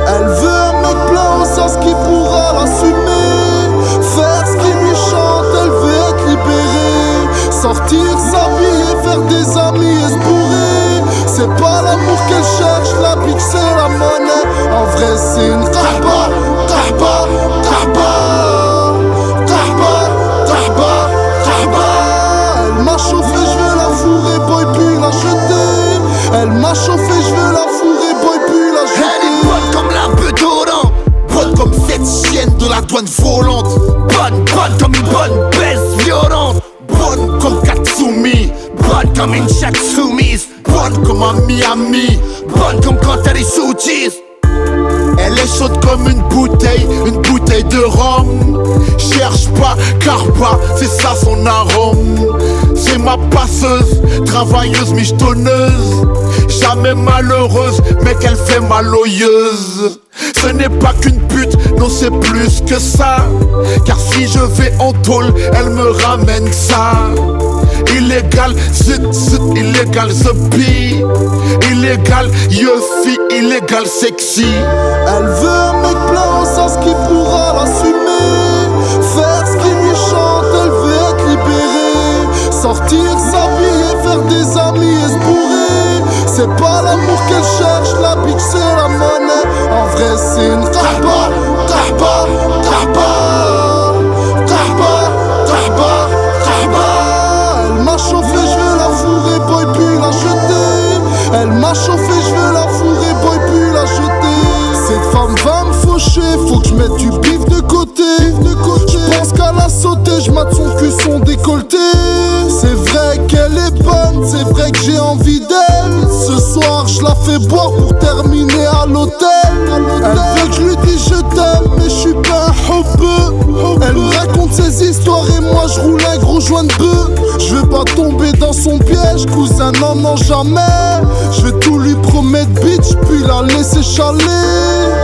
S9: Elle veut un mec plein au sens qui pourra l'assumer. Faire ce qui lui chante, elle veut être libérée. Sortir, s'habiller, faire des amis et se bourrer. C'est pas l'amour qu'elle cherche, la bitch c'est la monnaie. En vrai c'est une tarba, tarba, tarba. Tarba, tarba, tarba. Elle m'a chauffé, je veux la fourrer, boy, puis la jeter. Elle m'a chauffé, je veux la fourrer, boy, puis la jeter.
S2: Elle est bonne comme la Bedouran, bonne comme cette chienne de la douane volante. Bonne, bonne comme une bonne baisse violente. Bonne comme Katsumi, bonne comme une chatte soumise. Bonne comme un Miami, bonne comme quand elle est sous cheese. Elle est chaude comme une bouteille de rhum. Cherche pas, car pas, c'est ça son arôme. C'est ma passeuse, travailleuse, michetonneuse. Jamais malheureuse, mais qu'elle fait maloyeuse. Ce n'est pas qu'une pute, non c'est plus que ça. Car si je vais en tôle, elle me ramène ça. Illégal, zut, zut, illégal, the bee. Illégal, yofi, illégal, sexy.
S9: Elle veut un mec plein au sens qui pourra l'assumer. Faire ce qui lui chante, elle veut être libérée. Sortir, s'habiller, faire des amis et se bourrer. C'est pas l'amour qu'elle cherche, la bitch c'est la monnaie. En vrai c'est une tarba, tarba, tarba. Tarba, tarba, tarba. Elle m'a chauffé, je veux la fourrer, boy, puis la jeter. Elle m'a chauffé, je veux la fourrer, boy, puis la jeter. Cette femme va me faucher, faut que je mette du bif de côté. Je pense qu'à la sauter, je mate son cul, son décolleté. C'est vrai qu'elle est bonne, c'est vrai que j'ai envie d'elle. Ce soir, je la fais boire pour terminer à l'hôtel. Elle veut que je lui dise je t'aime, mais je suis pas un hobbeux. Elle me raconte ses histoires et moi je roule un gros joint de bœuf. Je veux pas tomber dans son piège, cousin, non, non, jamais. Je vais tout lui promettre, bitch, puis la laisser chaler.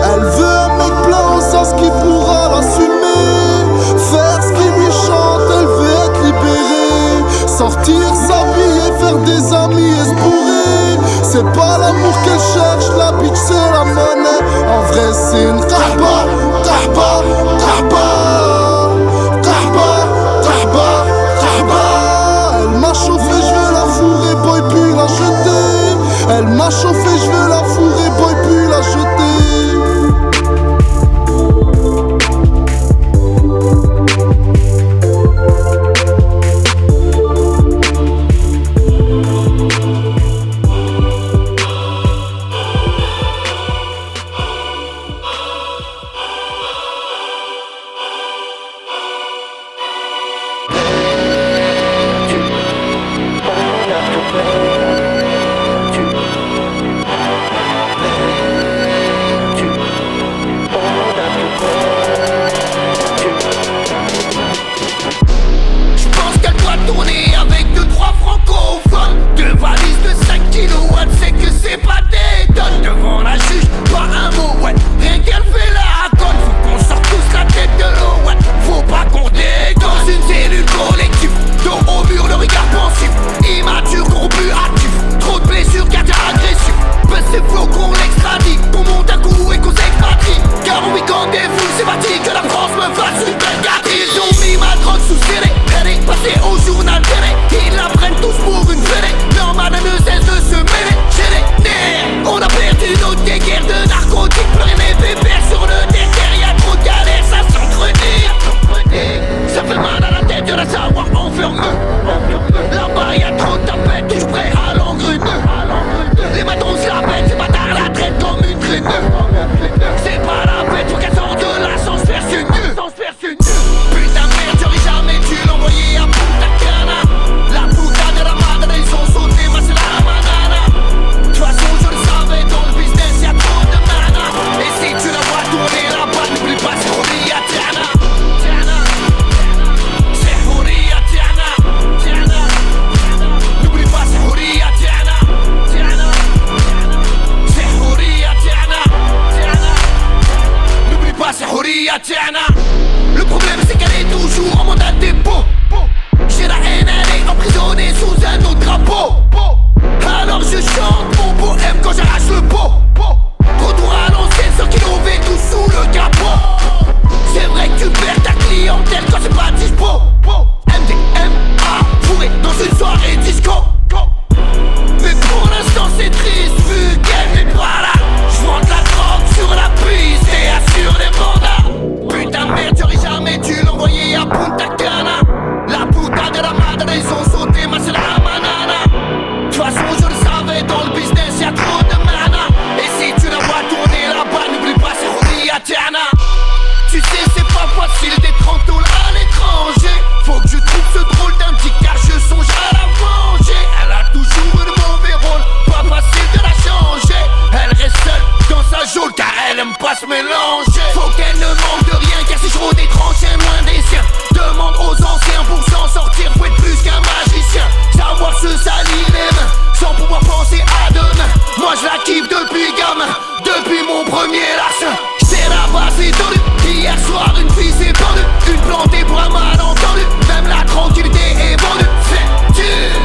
S9: Elle veut un mec plein au sens qui pourra l'assumer. Faire ce qui lui chante, elle veut être libérée. Sortir, s'habiller, faire des amis et se bourrer. C'est pas l'amour qu'elle cherche, la bitch c'est la monnaie. En vrai c'est une tarba, tarba, tarba. Tarba, tarba, tarba. Elle m'a chauffé, je veux la fourrer, boy, puis la jeter. Elle m'a chauffé, je veux la fourrer, boy, puis la jeter.
S2: se mélanger. Faut qu'elle ne manque de rien, car si je rôde des tranchées loin des siens. Demande aux anciens pour s'en sortir, faut être plus qu'un magicien. Savoir se salir les mains, sans pouvoir penser à demain. Moi je la kiffe depuis gamin, depuis mon premier larcin. J'sais la base étendue, hier soir une fille s'est pendue. Une plantée pour un malentendu, même la tranquillité est vendue. C'est dur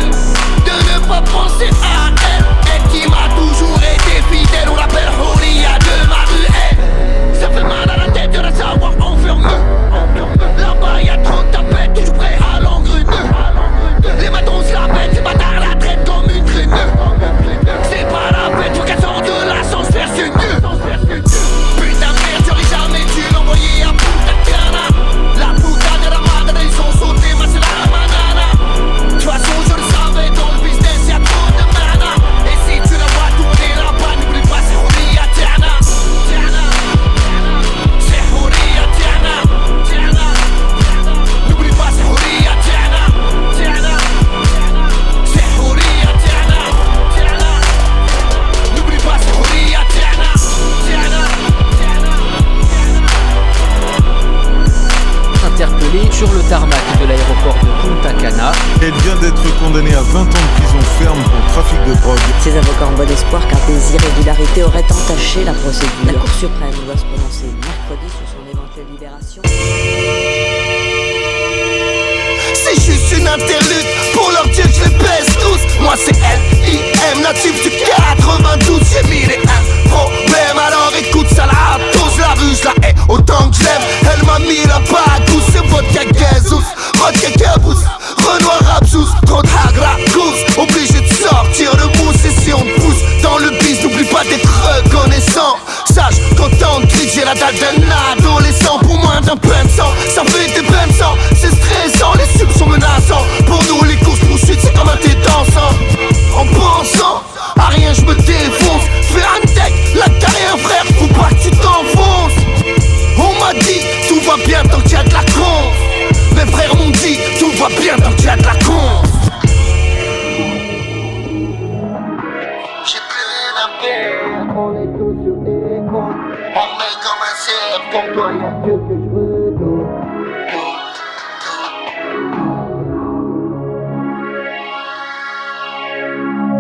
S2: de ne pas penser à elle, elle qui m'a toujours été fidèle. On l'appelle Horia de ma rue, elle. Ça fait mal à la tête de la savoir enfermée. Là-bas y'a trop de tapettes, toujours prêt à l'engrener. Les matons se la pètent, ces bâtards la traitent comme une traîneuse. C'est pas la peine, faut qu'elle sorte de là sans se faire c'est mieux. Putain de merde, j'aurais jamais dû l'envoyer à Punta Cana. La putain de la madre, ils sont sautés, mais c'est la banana. De toute façon je le savais, dans le business y'a trop de mana. Et si tu la vois tourner là-bas, n'oublie pas c'est Horia Tiana. C'est Horia Tiana. N'oublie pas c'est Horia Tiana. C'est Horia Tiana. N'oublie pas c'est Horia Tiana.
S10: Interpellée sur le tarmac de l'aéroport de Punta Cana.
S11: Elle vient d'être condamnée à 20 ans de prison ferme pour trafic de drogue.
S12: Ses avocats ont bon espoir car des irrégularités auraient entaché la procédure. La Cour suprême doit se prononcer mercredi sur son éventuelle libération.
S2: C'est juste une interlude pour leur dire que je les baisse tous. Moi c'est L.I.M. natif du 92. J'ai mis les problèmes, alors écoute ça la dose. La rue je la hais autant que je l'aime. Elle m'a mis la bagousse. C'est vodka gazous, vodka cabousse, Renoir absous, trop de hagra cous. Obligé de sortir le mousse. Et si on te pousse dans le bis, n'oublie pas d'être reconnaissant. Sache qu'en tant que cri, j'ai la dalle d'un adolescent. Pour moins d'un pain de sang, ça fait des bains de sang. C'est stressant, les subs sont menaçants. Pour nous les courses poursuites, c'est comme un thé dansant. En pensant à rien, je me défonce. Fais un deck, là t'as rien frère, faut pas que tu t'enfonces. On m'a dit, tout va bien tant qu'il y a de la con. Mes frères m'ont dit, tout va bien tant qu'il y a de la con. J'ai plus rien à perdre, on est tous sur écho. Armé comme un cerf, comme toi y'a Dieu que je redoute.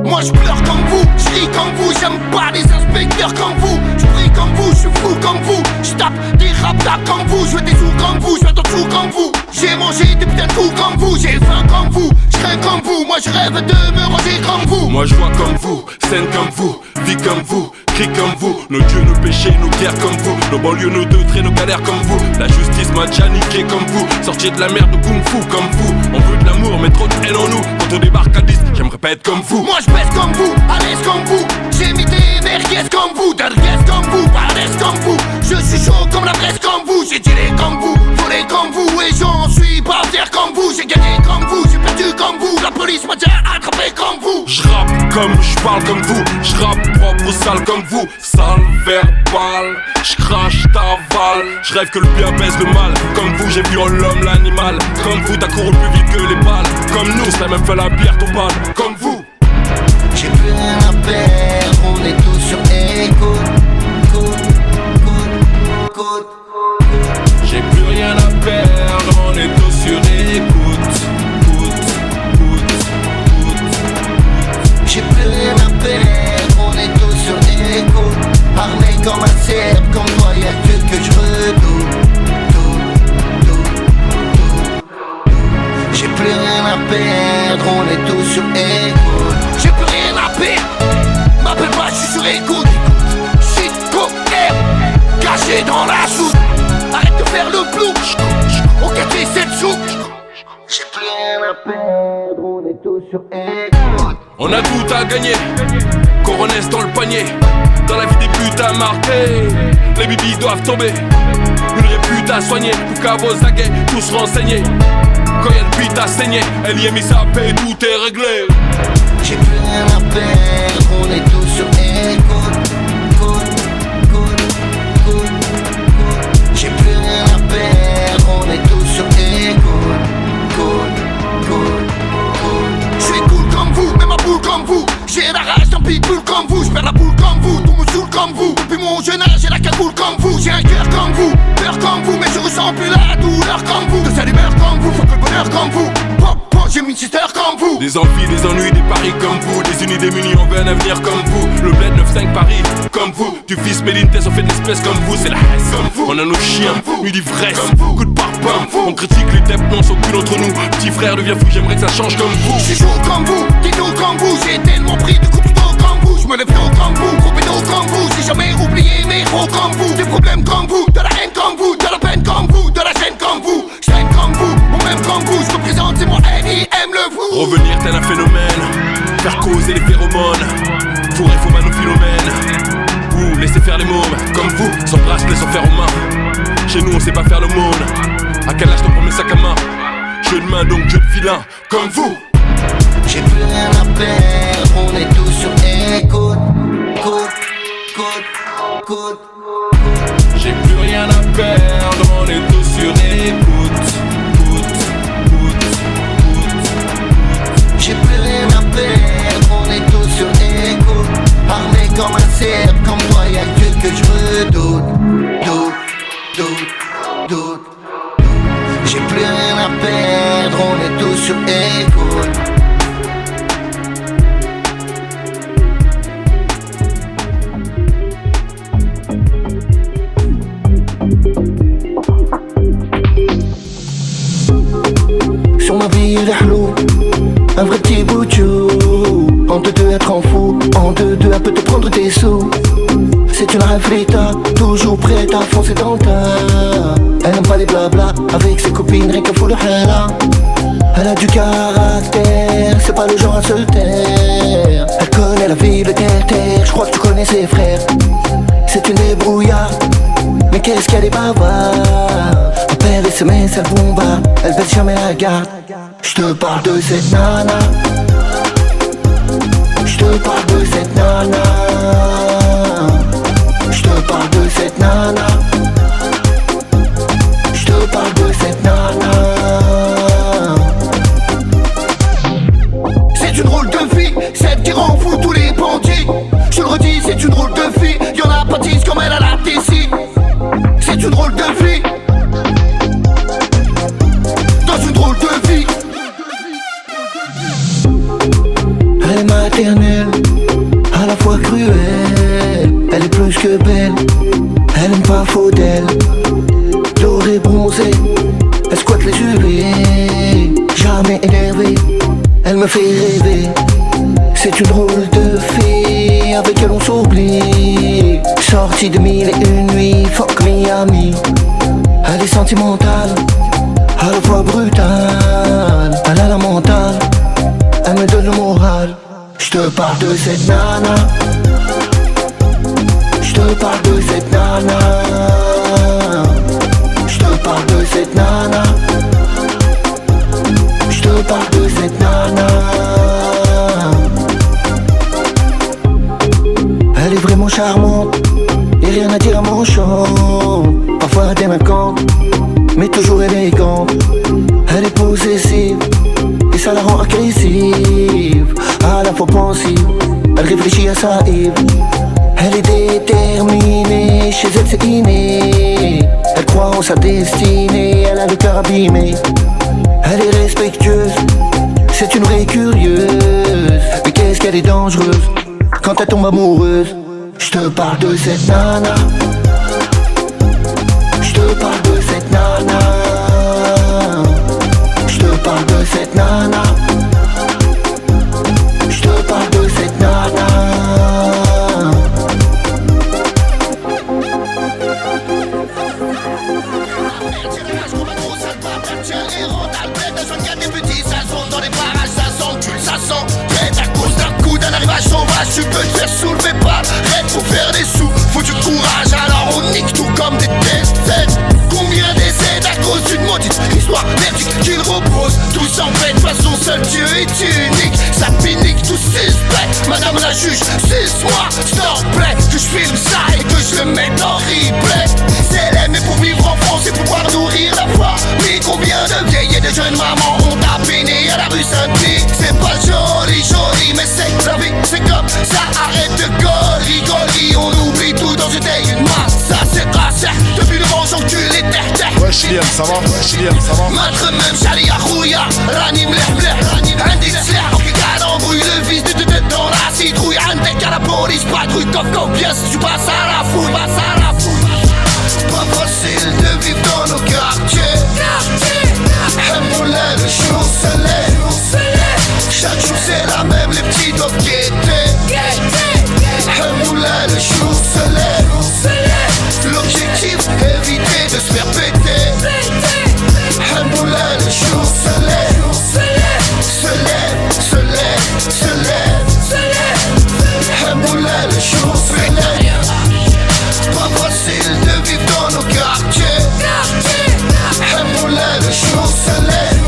S2: Moi je pleure comme vous, je ris comme vous, j'aime pas les inspecteurs comme vous. Je prie comme vous, je suis fou comme vous. Je tape des raptas comme vous, je veux des sous comme vous, je veux tout comme vous. J'ai mangé des putains de coups comme vous, j'ai faim comme vous, je crains comme vous. Moi je rêve de me ranger comme vous.
S13: Moi je vois comme vous, scène comme vous, vie comme vous, crie comme vous. Nos dieux, nos péchés, nos guerres comme vous. Nos banlieues, nos deux traits, nos galères comme vous. La justice m'a déjà niqué comme vous. Sorti de la merde de kung fu comme vous. On veut de l'amour mais trop de haine en nous. Quand on débarque à 10, j'aimerais pas être comme vous.
S2: Moi je baisse comme vous, à l'aise comme vous. J'ai mis des merguez comme vous, d'arguez comme vous, à l'aise comme vous. Je suis chaud comme la presse comme vous. J'ai tiré comme vous, volé comme vous. Et j'en suis pas fier comme vous. J'ai gagné comme vous, j'ai perdu comme vous. La police m'a déjà attrapé comme vous.
S13: J'rappe comme j'parle comme vous. J'rappe propre sale comme vous. Sale verbal, j'crache t'avale. J'rêve que le bien baise le mal. Comme vous j'ai vu l'homme l'animal. Comme vous t'as couru plus vite que les balles. Comme nous ça même fait la bière ton balle. Comme vous.
S2: J'ai plus rien à perdre, on est tous sur écoute.
S13: J'ai plus rien à perdre, on est tous sur écoute.
S2: J'ai plus rien à perdre, on est tous sur écoute. Armé comme un cerf, comme toi y'a Dieu que je redoute. J'ai plus rien à perdre, on est tous sur écoute. J'ai plus rien à perdre, m'appelle pas, je suis sur écoute. Shit, air, caché dans la soupe. Arrête de faire le flou, on casse cette soupe. J'ai plus rien à perdre, on est tous sur écoute.
S13: On a tout à gagner, qu'on renaisse dans le panier. Dans la vie des putes à marquer, les bibis doivent tomber. Une répute à soigner, pour qu'à vos aguets, tous renseignés. Quand y'a le beat à saigner, elle y est mise à paix, tout est réglé.
S2: J'ai plus rien à perdre, on est tous sur écoute. J'ai plus rien à perdre, on est tous sur écoute. J'suis cool comme vous, mais ma boule comme vous. J'ai la rage d'un pitbull comme vous, j'perds la boule comme vous, tout me saoule comme vous. Depuis mon mon jeune âge, j'ai la cagoule comme vous. J'ai un cœur comme vous, peur comme vous. Mais je ressens plus la douleur comme vous. De cette humeur comme vous, faut que le bonheur comme vous. Pop, pop, j'ai une sister comme vous.
S13: Des envies, des ennuis, des paris comme vous. Des unis, des munis, on veut un avenir comme vous. Le bled 9-5 Paris, comme vous. Du fils Mélintes, on fait de l'espèce comme vous. C'est la haine comme vous. On a nos chiens, nuit d'ivresse, coup de parpaing. On critique les têtes, non, sans aucune entre nous. Petit frère devient fou, j'aimerais que ça change comme vous.
S2: Je suis chaud comme vous, dites-nous comme vous. J'ai tellement pris de coups de couteau comme vous. Je me lève tôt comme vous, gros pédo comme vous. J'ai jamais oublié mes héros comme vous. Des problèmes comme vous, de la haine comme vous. De la peine comme vous, de la gêne comme vous. Je t'aime comme vous, on m'aime comme vous. Je représente, c'est moi, N.I.M. le vous.
S13: Revenir tel un phénomène, faire causer les phéromones. Fourrer faux manophilomène. Ou laisser faire les mômes, comme vous, sans bracelet, sans faire aux mains. Chez nous on sait pas faire le monde. À quel âge t'en prends mes sacs à main? Jeu de main donc jeu de vilain, comme vous.
S3: J'ai plus rien à perdre, on est tous sur écoute. Écoute.
S13: J'ai plus rien à perdre, on est tous sur écoute.
S3: J'ai plus rien à perdre, on est tous sur écoute. Armé comme un cerf, comme toi y'a que je redoute. Doute. J'ai plus rien à perdre, on est tous sur écoute. Sur ma vie il est hello, un vrai petit bout de chou. En deux être en fou, en deux elle peut te prendre tes sous. C'est une réfléta, toujours prête à foncer dans le tas. Elle n'aime pas les blabla, avec ses copines rien qu'à foutre le héla. Elle a du caractère, c'est pas le genre à se taire. Elle connaît la vie de terre, je crois que tu connais ses frères. C'est une débrouillarde, mais qu'est-ce qu'elle est bavarde. Appelle SMS, elle bombarde, elle baisse jamais la garde. J'te parle de cette nana, j'te parle de cette nana, j'te parle de cette nana, j'te parle de cette nana.
S2: C'est une drôle de fille, celle qui rend fou tous les bandits. Je le redis, c'est une drôle de fille, y'en a pas 10 comme elle à la Tessie. C'est une drôle de fille, dans une drôle de vie.
S3: Elle est maternelle, à la fois cruelle. Elle est plus que belle, elle n'aime pas faux d'elle. Dorée bronzée, elle squatte les UV. Jamais énervée, elle me fait rêver. C'est une drôle de fille, avec elle on s'oublie. Sortie de 1001 nuits, fuck Miami. Elle est sentimentale, à la fois brutale. Elle a la mentale, elle me donne le moral. J'te parle de cette nana, j'te parle de cette nana, j'te parle de cette nana, j'te parle de cette nana. Elle est vraiment charmante, et rien à dire à mon chant. Parfois délinquante, mais toujours élégante. Elle est possessive, et ça la rend agressive. À la fois pensive, elle réfléchit à sa Yves. Elle est déterminée, chez elle c'est inné. Elle croit en sa destinée, elle a le cœur abîmé. Elle est respectueuse, c'est une vraie curieuse. Mais qu'est-ce qu'elle est dangereuse, quand elle tombe amoureuse. J'te parle de cette nana, j'te parle de cette nana, j'te parle de cette nana, j'te parle de cette nana.
S2: Tu peux te faire soulever par raide pour faire des sous. Faut du courage, alors on nique tout comme des tests. Combien décèdent à cause d'une maudite histoire merdique qu'il repose. Tous en peine, façon seul Dieu est unique. Ça pinique, tout suspect. Madame la juge, 6 mois, s'il te plaît. Que je filme ça et que je le mette en replay. C'est l'aimé pour vivre en France et pouvoir nourrir la foi. Mais combien de vieilles et de jeunes mamans ont tapé à la rue Saint-Denis. C'est pas joli, mais c'est la vie, c'est comme ça. Arrête de gaulerie, on oublie tout dans une day.
S11: ça va? Chilien, ça va?
S2: ما تخممش عليا خويا راني مليح مليح عندي السلاح وكي قاعد انبوي لو فيس دون راسي تخوي عندك على بوليس باتروي كوف بيان tu passes à la fouille Pas facile de vivre dans nos quartiers Alhamdoulilah le jour se lève Chaque jour c'est la même, les petits doivent guetter Alhamdoulilah le jour se lève L'objectif éviter de se faire péter Alhamdoulilah le jour se lève Se lève, se lève, se lève Alhamdoulilah le jour se lève Pas facile de vivre dans nos quartiers Alhamdoulilah le jour se lève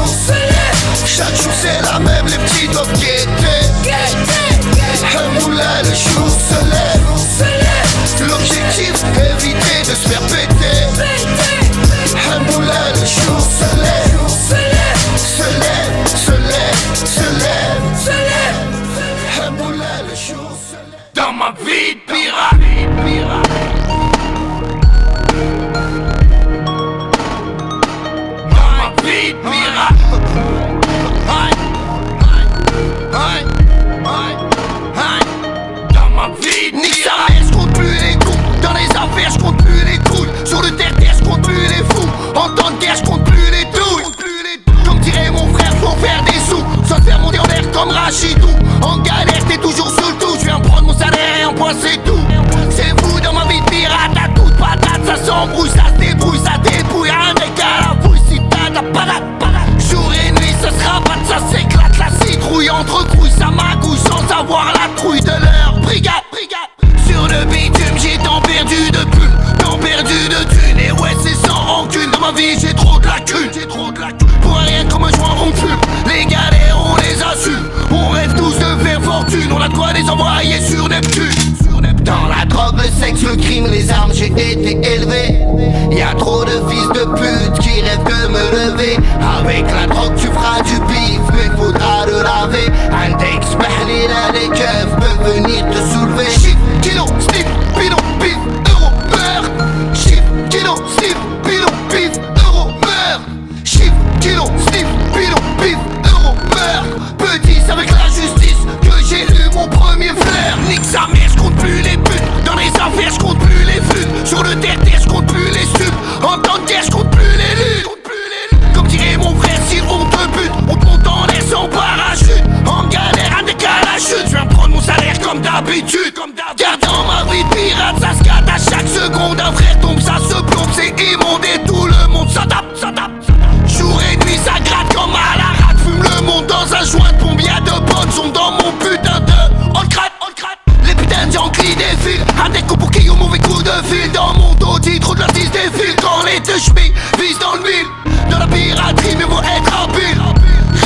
S2: Chaque jour c'est la même, les petits doivent guetter Alhamdoulilah le jour se lève L'objectif éviter de se faire péter Alhamdoulilah le jour se lève Se lève, se lève, se lève Alhamdoulilah le jour se lève Dans ma vie de pirate Dans ma vie de pirate Dans ma vie de pirate je compte plus les coups Dans les affaires je compte plus les couilles Sur le terre-terre je compte plus les fous En temps de guerre je compte plus les douilles Comme dirait mon frère faut faire des sous Sans faire monter en l'air comme Rachidou En galère t'es toujours sous le tout Je viens prendre mon salaire et en point c'est tout C'est vous dans ma vie de pirate À toute patate ça s'embrouille Ça se débrouille ça débrouille Un mec à la fouille si t'as de la patate Jour et nuit ça se rabatte Ça s'éclate la citrouille Entre couilles ça magouille Sans avoir la trouille de leur brigade Sur le bitume j'ai tant perdu de pulls Tant perdu de thunes Et ouais c'est sans rancune Dans ma vie j'ai trop de lacunes Pour rien comme un joint on fume Les galères on les assume On rêve tous de faire fortune On a de quoi les envoyer sur Neptune Dans la drogue, le sexe, le crime, les armes, j'ai été élevé Y'a trop de fils de pute qui rêvent de me lever Avec la drogue tu feras du bif mais faudra le laver Index, Bahlila, les keufs peuvent venir te soulever Chiffre, kilo, slip, pilon, pif, euro, meurt Chiffre, kilo, slip, pilon, pif, euro, meurt Chiffre, kilo, slip, pilon, pif, euro, meurt Petit, c'est avec la justice que j'ai eu mon premier flair Nique sa mère, j'compte plus les putes Dans les affaires, j'compte plus les flûtes Sur le terre-terre, j'compte plus les stupes En temps de guerre, j'compte plus les luttes Comme dirait mon frère, si on te bute On te monte en l'air sans parachute En galère, un décalage chute Je viens prendre mon salaire comme d'habitude Car dans ma vie de pirate, ça se gâte à chaque seconde Un frère tombe, ça se plombe, c'est immonde Et tout le monde s'en tape Jour et nuit, ça gratte comme à la rate Fume le monde dans un joint de pompe Y'a de bonnes sont dans mon putain de on crate Les putains de Yankee défilent Un découp pour qui au mauvais coup de fil Dans mon dos, dit trop de l'artiste défile Quand les deux chemins visent dans le mille Dans la piraterie, mais faut être rapide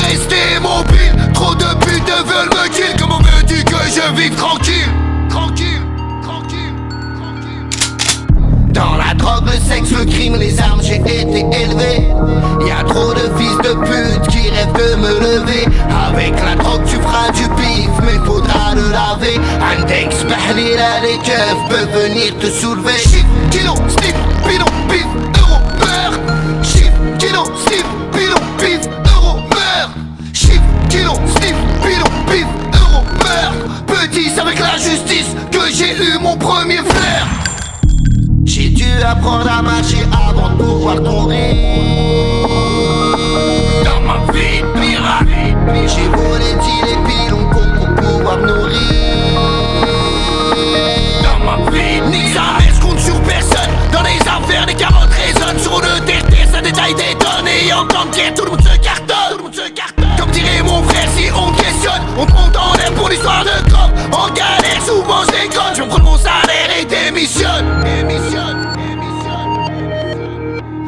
S2: Restez mobile Trop de putes veulent me kill Comment veux-tu que je vive tranquille Dans la drogue, le sexe, le crime, les armes, j'ai été élevé Y'a trop de fils de pute qui rêvent de me lever Avec la drogue tu feras du bif mais faudra le laver Index, Bahlila, les keufs peuvent venir te soulever Chiffre, kilo, slip, pilon, pif, euro, meurt Chiffre, kilo, slip, pilon, pif, euro, meurt Chiffre, kilo, slip, pilon, pif, euro, meurt Petit, c'est avec la justice que j'ai eu mon premier flair J'ai dû apprendre à marcher avant de pouvoir courir Dans ma vie de pirate J'ai volé 10 les pilons pour pouvoir me nourrir Dans ma vie de nique sa mère, j'compte sur personne Dans les affaires, les carottes résonnent Sur le terre-terre, ça détaille des tonnes Et en temps de guerre, tout le monde se cartonne Comme dirait mon frère, si on questionne On te monte en l'air pour l'histoire de com En galère, souvent je déconne Je vais prendre mon salaire et démissionne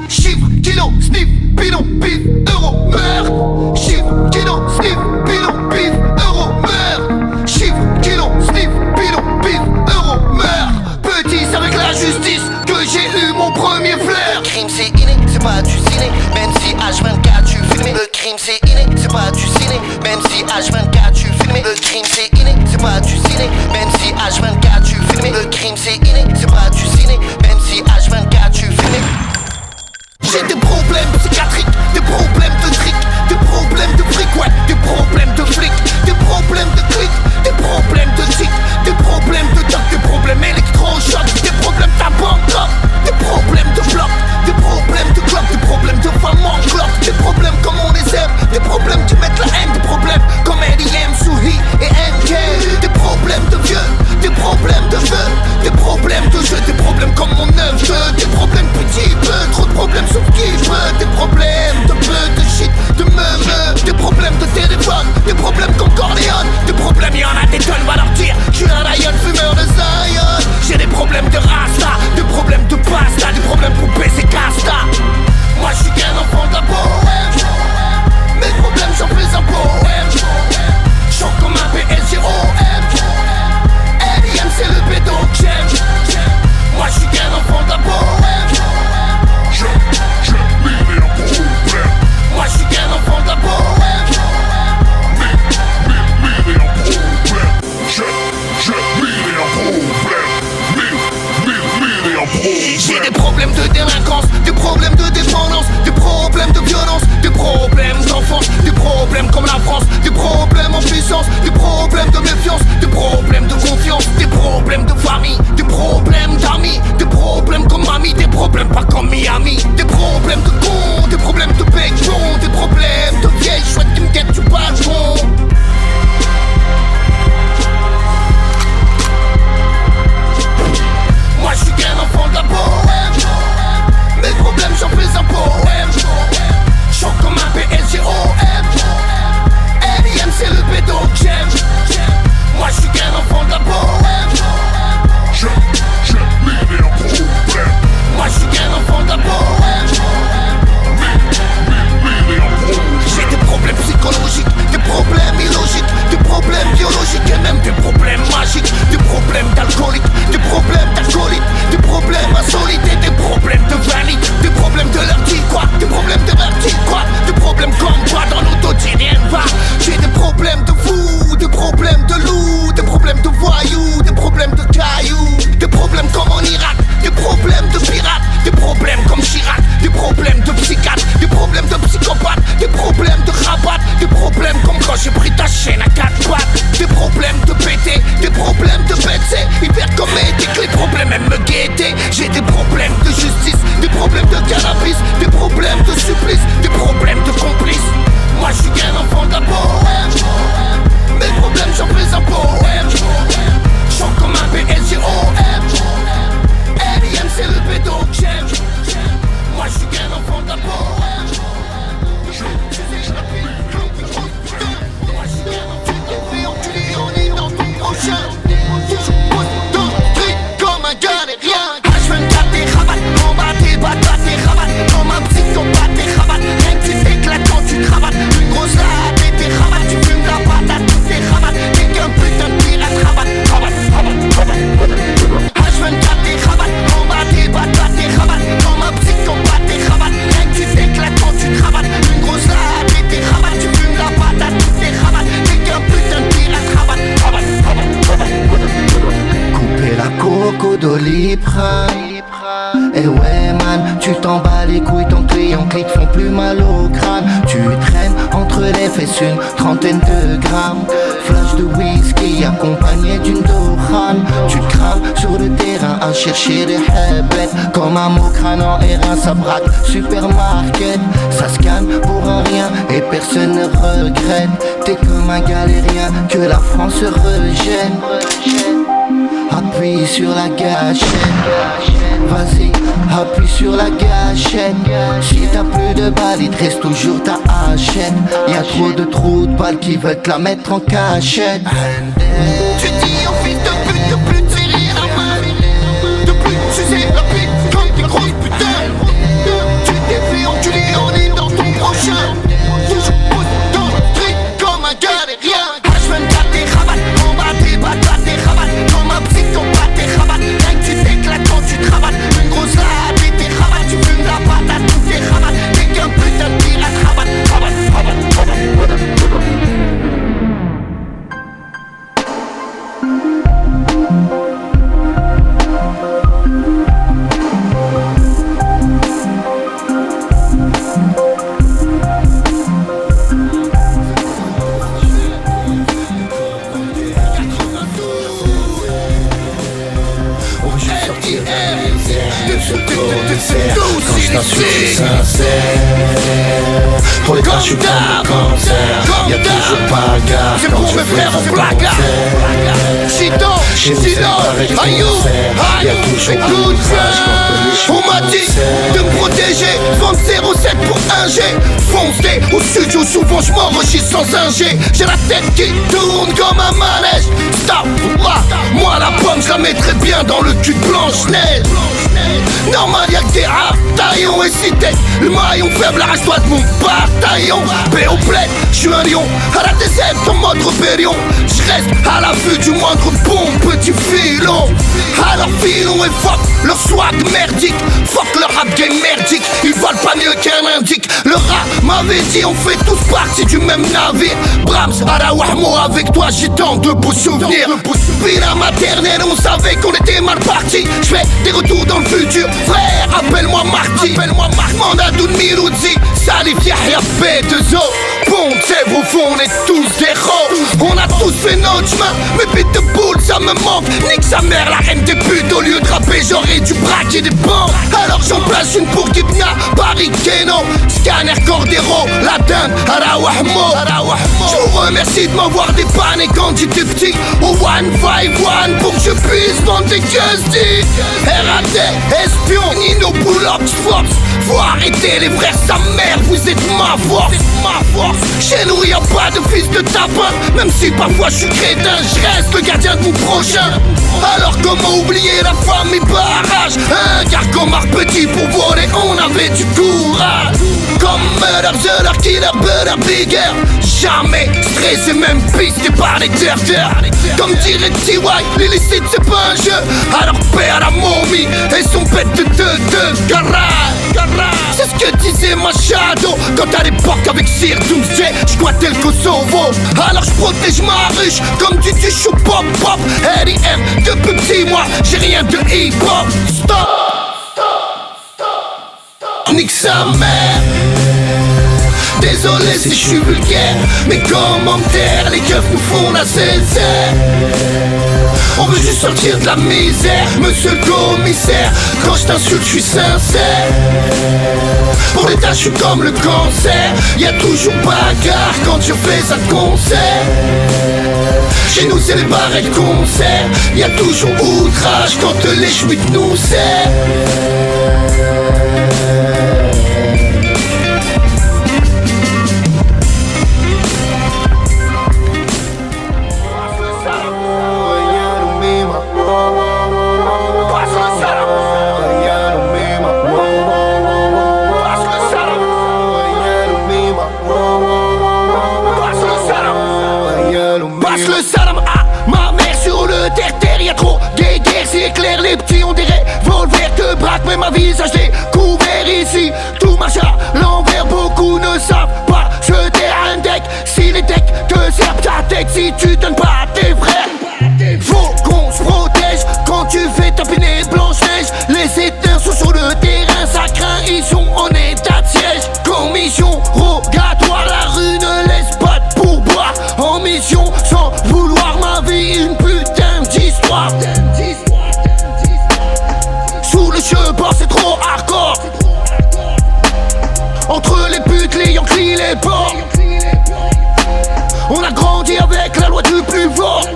S2: Chiffre, kilo, sniff, pilon, pif, euro, meurt Chiffre, kilo, sniff, pilon, pif, euro, meurt Chiffre, kilo, sniff, pilon, pif, euro, meurt Petit, c'est avec la justice que j'ai eu mon premier flair Le crime c'est inné, c'est pas du ciné Même si H24 tu filmé Le crime c'est inné, c'est pas du ciné Même si H24 tu filmé Le crime c'est inné, c'est pas du ciné Même si H24 tu filmé Le crime c'est inné, c'est pas du ciné Même si H24 tu filmé J'ai des problèmes
S3: Doliprane. Et ouais man, tu t'en bats les couilles, ton client clic font plus mal au crâne. Tu traînes entre les fesses une trentaine de grammes. Flash de whisky accompagné d'une Dohan. Tu crames sur le terrain à chercher des hebbettes. Comme un mot crâne en R1, ça braque supermarket. Ça scanne pour un rien et personne ne regrette. T'es comme un galérien que la France rejette. Appuie sur la gâchette. Vas-y, appuie sur la gâchette. Si t'as plus de balles, il te reste toujours ta hachette. Y'a trop de trous de balles qui veulent te la mettre en cachette.
S2: Tu dis au fils de pute de plus te serrer la main, de plus sucer la bite comme des grosses putains. Tu t'es fait enculer, on est dans ton prochain. Toujours pousse dans le street comme un galérien. H24 des rabattes, combat des batailles des rabattes. Comme un psychopathe des rabattes. Rien que tu t'éclates quand tu travailles. Une grosse rade et des rabattes. Tu fumes la patate, toutes tes rabattes. T'es qu'un putain de pirate rabatte.
S3: Quand je t'assure, je suis sincère. Pour les tâches, je suis comme le cancer. Y'a toujours pas gare.
S2: C'est pour mes frères en placard. Chito, Ayou,
S3: y'a toujours beaucoup de rage quand
S2: on m'a dit de me protéger. 20-07 pour 1G. Foncez au studio, souvent je m'enrichis sans 1G. J'ai la tête qui tourne comme un manège. Stop, moi la pomme je la mettrais bien dans le cul de Blanche-Neige. Normal y'a que des taillons. Et si t'es le maillon faible, arrache-toi de mon bataillon. P.O. plaid, j'suis un lion. À la TZ en mode rébellion. J'reste à la vue du moindre bon petit filon. Alors filon et fuck leur swag merdique. Fuck leur rap game merdique. Ils valent pas mieux qu'un indique. Le rap m'avait dit on fait tous partie du même navire. Brahms, Arawahmo, avec toi j'ai tant de beaux souvenirs. Villa maternelle, on savait qu'on était mal parti. J'fais des retours dans le futur. Frère, appelle-moi Marty. Mandadoun Miloudzi, Salif Yahya B2O. Bon, c'est au fond, on est tous des héros. On a tous fait notre chemin, mais bite de boule, ça me manque. Nique sa mère, la reine des putes. Au lieu de rapper, j'aurais dû braquer des banques. Alors j'en place une pour Gibna, Paris Keno, Scanner Cordero, la dinde, Arawahmo. Je vous remercie de m'avoir dépanné quand j'étais petit. Au 151 pour que je puisse vendre des Gusty. RAT, espion, Nino Bullock, Fox. Faut arrêter les frères, sa mère, vous êtes ma force. Chez nous y'a pas de fils de tapin. Même si parfois je suis crétin, je reste le gardien de mon prochain. Alors comment oublier la famille barrage. Car comme art petit pour voler on avait du courage. Comme Murder, The Killer, Butter, Bigger. Jamais stressé, même pisté par les terres. Comme dirait T.Y, l'illicite c'est pas un jeu. Alors paix à la momie et son bête de garage. C'est ce que disait Machado quand à l'époque avec Sir Doomsday j'squattais le Kosovo. Alors j'protège ma ruche comme du chou pop pop. R.I.M. depuis petit moi j'ai rien de hip hop. Stop. Nique sa mère. Désolé si je suis vulgaire, mais commentaires, les keufs nous font la sincère. On veut juste sortir de la misère, monsieur le commissaire. Quand je t'insulte, je suis sincère. Pour les tâches, je suis comme le cancer. Y'a toujours bagarre quand je fais un concert. Chez nous, c'est les barrettes de concert. Y'a toujours outrage quand les chouettes nous serrent. Éclaire les petits, on dirait Volver te braque, mais ma visage découvert ici. Tout marche à l'envers, beaucoup ne savent pas jeter un deck. Si les decks te servent ta tête, si tu donnes pas à tes frères. Faut qu'on se protège quand tu fais tapiner sont en état de siège. Commission rogatoire, la rue ne laisse pas de pourboire. En mission sans vouloir ma vie, une putain d'histoire. Sous le cheveu, c'est trop hardcore. Entre les putes, les Yankees, les porcs. On a grandi avec la loi du plus fort.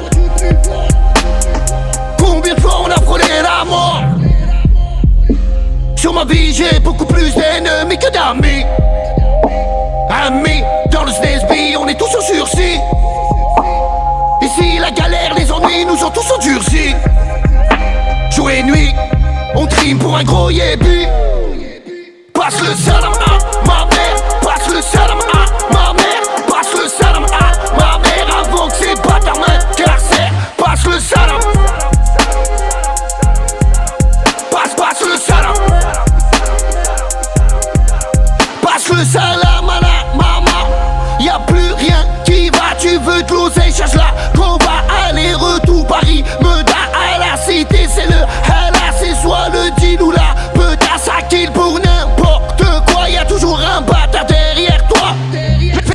S2: Combien de fois on a frôlé la mort? Sur ma vie j'ai beaucoup plus d'ennemis que d'amis. Amis, dans le SNESB on est tous au sursis. Ici la galère, les ennuis nous ont tous endurcis. Jour et nuit, on trime pour un gros yébi. Passe le salam à ma mère, passe le salam à ma mère, passe le salam à ma mère avant que ces bâtards m'incarcèrent. Passe le salam, passe le salam, passe le salam à la maman. Y'a plus rien qui va, tu veux de l'oseille, cherche-la, qu'on va aller-retour Paris, Meda à la cité, c'est le Hala, c'est soit le deal ou la peta, ça kill pour n'importe quoi, y'a toujours un bâtard derrière toi.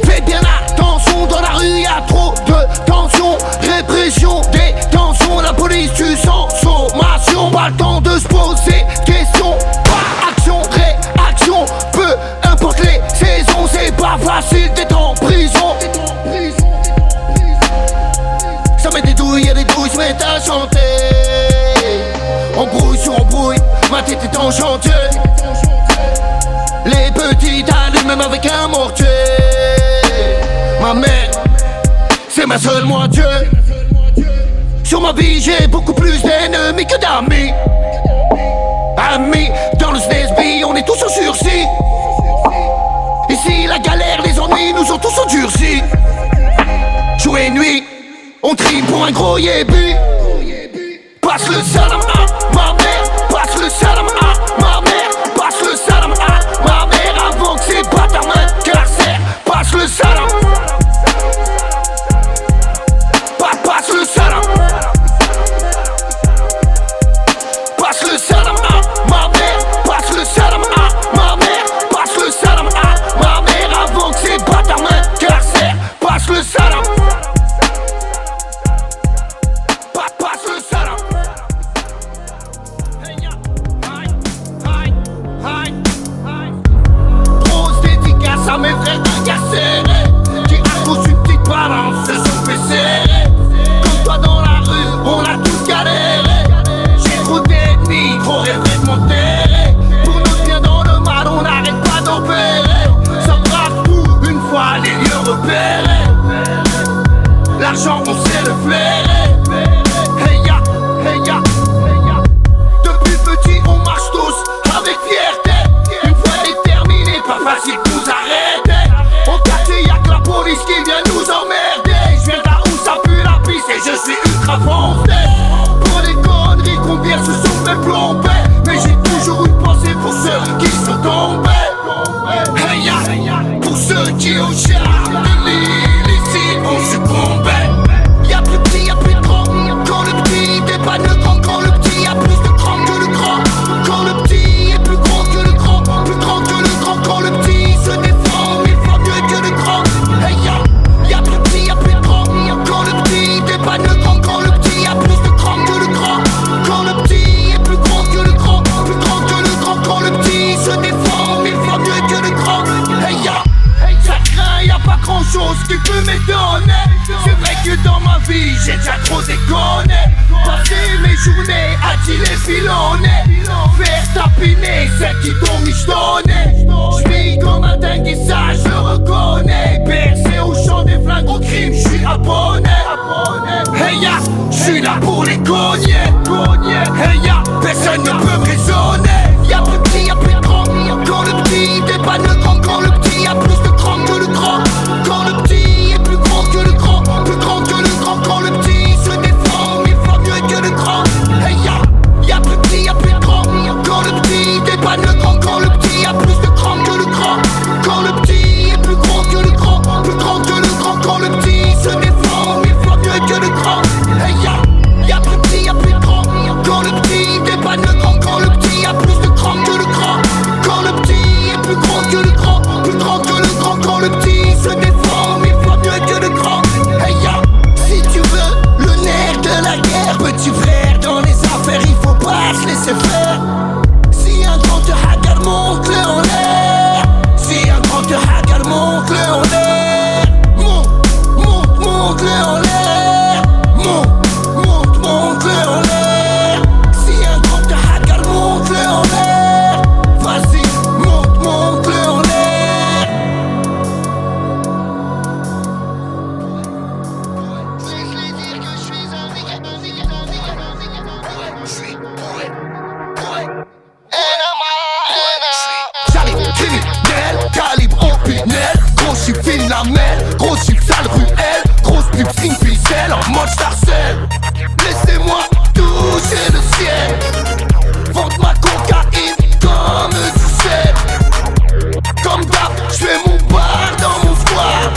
S2: Fais bien attention, dans la rue y'a trop de tension, répression, détention, la police tue sans sommation, pas le temps de se poser questions, pas action, réaction, peu importe les saisons, c'est pas facile d'être en prison. Ça met des douilles, y'a des douilles, se mettent à chanter. Embrouille sur embrouille, ma tête est en chantier. Les petites allument même avec un mortier. Ma mère, c'est ma seule moitié. Sur ma vie j'ai beaucoup plus d'ennemis que d'amis. Amis, dans le SNESB on est tous au sursis. Ici la galère, les ennuis nous ont tous endurcis. Jour et nuit, on trime pour un gros yébi. Passe le salam à ma mère, passe le salam à ma mère, passe le salam à ma mère avant que ces bâtards m'incarcèrent. Passe le salam, passe le salam, passe le salam à ma mère, passe le salam à ma mère, passe le salam à ma mère avant que ces bâtards m'incarcèrent. Passe le salam, passe le salam. Grosse dédicace à mes frères d'incarcérés qui à cause d'une petite balance se sont fait serrer. Comme toi dans la rue, on a tous galéré. J'ai trop d'ennemis, trop rêvé de m'enterrer. Pour nous bien dans le mal, on n'arrête pas d'opérer. Ça braque tout une fois les lieux repérés. L'argent on sait le flairer. Hey ya, hey ya, hey ya. Depuis petit on marche tous avec fierté. Une fois déterminé, pas facile de nous arrêter. Au quartier y'a que la police qui vient nous emmerder. Je viens de là où ça pue la pisse et je suis ultra foncé. Pour les conneries combien se sont fait plomber. Mais j'ai toujours une pensée pour ceux qui sont tombés. Hey ya, pour ceux qui au charme de l'illicite ont succombé. Y'a plus petit, y'a plus de grand. Quand le petit dépanne le grand, quand le petit a plus de grand que le grand. Quand le petit est plus grand que le grand, plus grand que le grand. Quand le petit se défend, mille fois mieux que le grand. Hey ya, y'a plus petit, y'a plus de grand. Quand le petit dépanne le grand, quand le petit a plus de grand que le grand. Quand le petit est plus grand que le grand, plus grand que le grand. Quand le petit se défend, mille fois mieux que le grand. Hey ya, ça craint, y'a pas grand chose qui peut m'étonner. C'est vrai que dans ma vie j'ai déjà trop déconné. Passer mes journées à dealer filonner, faire tapiner celles qui t'ont michetonné. J'vis comme un dingue et ça je le reconnais. Percé au champ des flingues au crime, j'suis abonné. Hey ya, j'suis là pour les cogner. Hey ya, personne ne peut me raisonner. Y'a plus petit, y'a plus de grand. Quand le petit dépanne le grand, quand le petit a plus de grand que le grand. Quand le petit est plus grand que le grand, plus grand que le grand. Quand le petit se défend, mille fois mieux que le grand. Hey ya, y'a plus petit, y'a plus de grand. Quand le petit dépanne le grand, quand le petit a plus de grand que le grand. Quand le petit est plus grand que le grand, plus grand que le grand. Quand le petit se défend, mille fois mieux que le grand. Hey ya, y'a plus petit, y'a plus moi j'tarcelle. Laissez-moi toucher le ciel. Vente ma cocaïne comme du sel. Comme d'hab, j'fais mon bar dans mon square.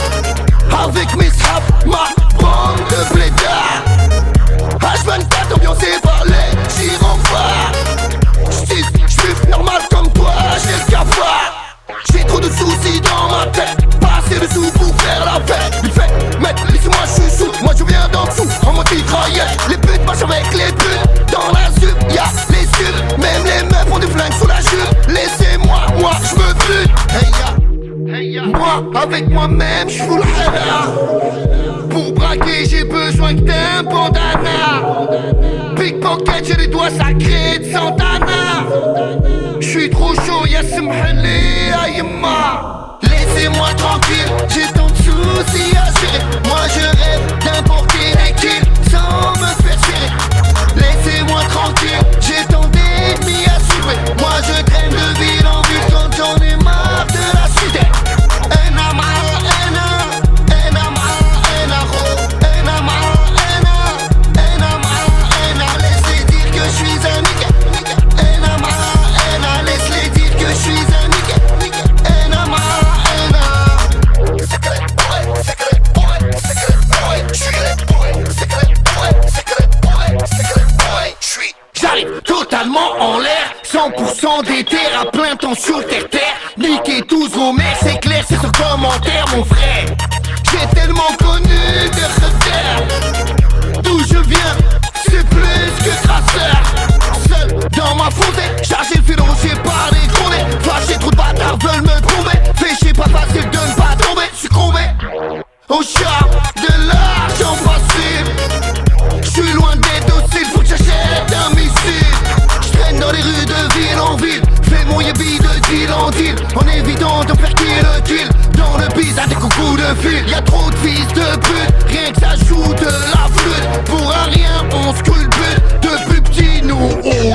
S2: Avec mes straps, ma bande de blédards. H24 ambiancé par les gyrophares. J'suis normal comme toi, j'ai le cafard. J'ai trop de soucis dans ma tête. Pas assez de sous pour faire la fête. Il fait, mec, laissez-moi, je suis sous. Moi je viens d'en dessous, en mode mitraillette. Les putes marchent avec les putes. Dans la zup, y'a les subs. Même les meufs ont des flingues sous la jupe. Laissez-moi, moi je me bute. Hey ya, moi avec moi-même, je fous le hana. Pour braquer, j'ai besoin que d'un bandana. Pickpocket, j'ai les doigts sacrés de Santana. J'suis trop chaud, y'a ce m'halé, aïma. Laissez-moi tranquille, j'ai tant de soucis à gérer. Moi je rêve d'importer des kills sans me faire tirer. Laissez-moi tranquille, j'ai tant d'ennemis à suivre. Moi je traîne de ville en ville quand j'en ai marre de la cité. Laissez dire que je suis un niquet. Laisse-les dire que je suis un niquet. J'arrive totalement en l'air, 100% déter à plein temps sur le terre-terre. Niquez tous vos mères, c'est clair, c'est sur commentaire mon frère. J'ai tellement connu de repères. D'où je viens, c'est plus que traceur. Seul dans ma fontaine, chargé le fil rocher par des grondets. Fâché, trop de bâtards veulent me prouver. Fait pas facile de ne pas tomber, succomber au charme de l'argent facile. J'suis loin d'être docile, faut que j'achète un missile. J'traîne dans les rues de ville en ville, fais mon yébi de deal en deal, en évitant de faire kill. Dans le bise à des coucous de fil, y'a trop de fils de pute, rien que ça joue de la flûte. Pour un rien, on scrupule, depuis petit nous on hey,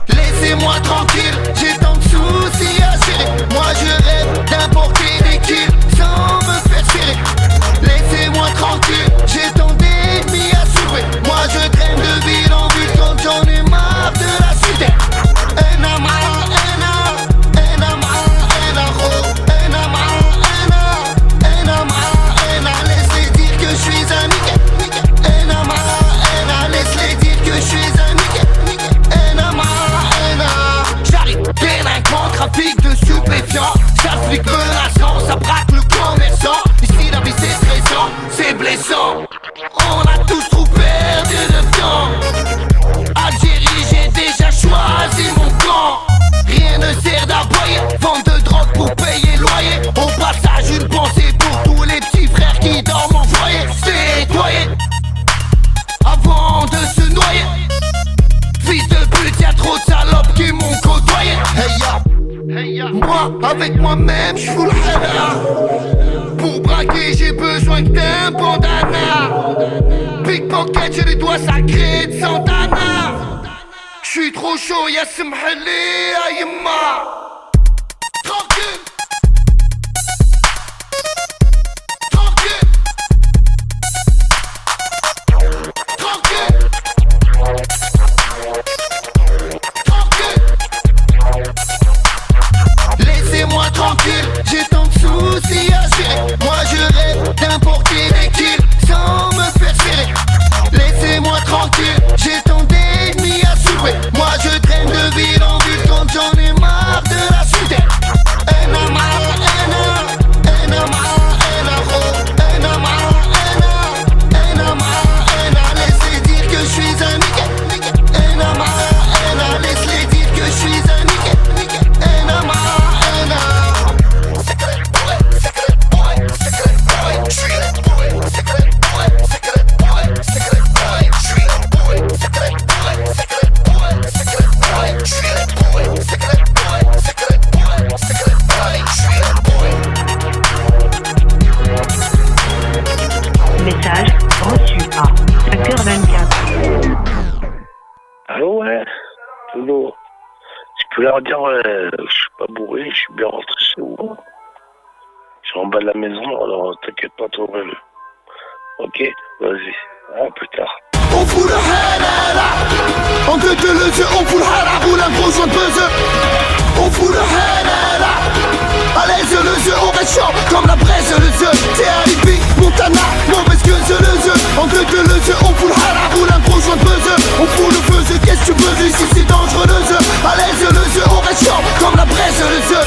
S2: laissez-moi tranquille, j'ai tant de soucis à gérer. Moi je rêve d'importer des kills sans me faire tirer. Laissez-moi tranquille, j'ai tant d'ennemis à suivre. Moi je traîne de ville en ville quand j'en ai marre de la cité. Laisse-les dire que je suis un niquet. Laisse-les dire que je suis un niquet. J'arrive délinquant, trafic de stupéfiants. Ça flic menaçant, ça braque le commerçant. Ici la vie c'est stressant, c'est blessant. On a tous trop perdu de temps. Algérie, j'ai déjà choisi mon camp. Rien ne sert d'aboyer, vente de drogue pour payer loyer. Au passage une pensée pour tous les petits frères qui dorment en foyer. C'est nettoyé avant de se noyer. Fils de pute, y'a trop de salopes qui m'ont côtoyé. Hey ya, moi avec moi-même j'fous le hana. Pour braquer j'ai besoin que d'un bandana. Pickpocket, j'ai les doigts sacrés de Santana. J'suis trop chaud, y'a ce m'halé, aïma. Tranquille. Laissez-moi tranquille, j'ai tant de soucis à gérer. Moi je rêve d'importer des kills sans me faire serrer. Laissez-moi tranquille, j'ai tant d'ennemis à suivre. Moi je traîne de ville en ville quand j'en ai marre de la cité. Laissez dire que je suis un niquet. Laisse-les dire que je suis un niquet.
S14: Message reçu à 5h24.
S15: Allô, ouais, toujours. Tu peux leur dire, je suis pas bourré, je suis bien rentré chez moi. Je suis en bas de la maison, alors t'inquiète pas trop. Ok, vas-y, Ah, plus tard.
S2: On fout le halala. En deux de le jeu, on fout le hala, roule un gros joint de buzz. On fout le halala. À l'aise le jeu, on reste chaud comme la braise le jeu. C'est Alibi, Montana, mauvaise que le jeu. En deux de le jeu, on fout le hala, roule un gros joint de buzz. On fout le feu, qu'est-ce que tu veux ici c'est dangereux le jeu. À l'aise le jeu, on reste chaud comme la braise le jeu.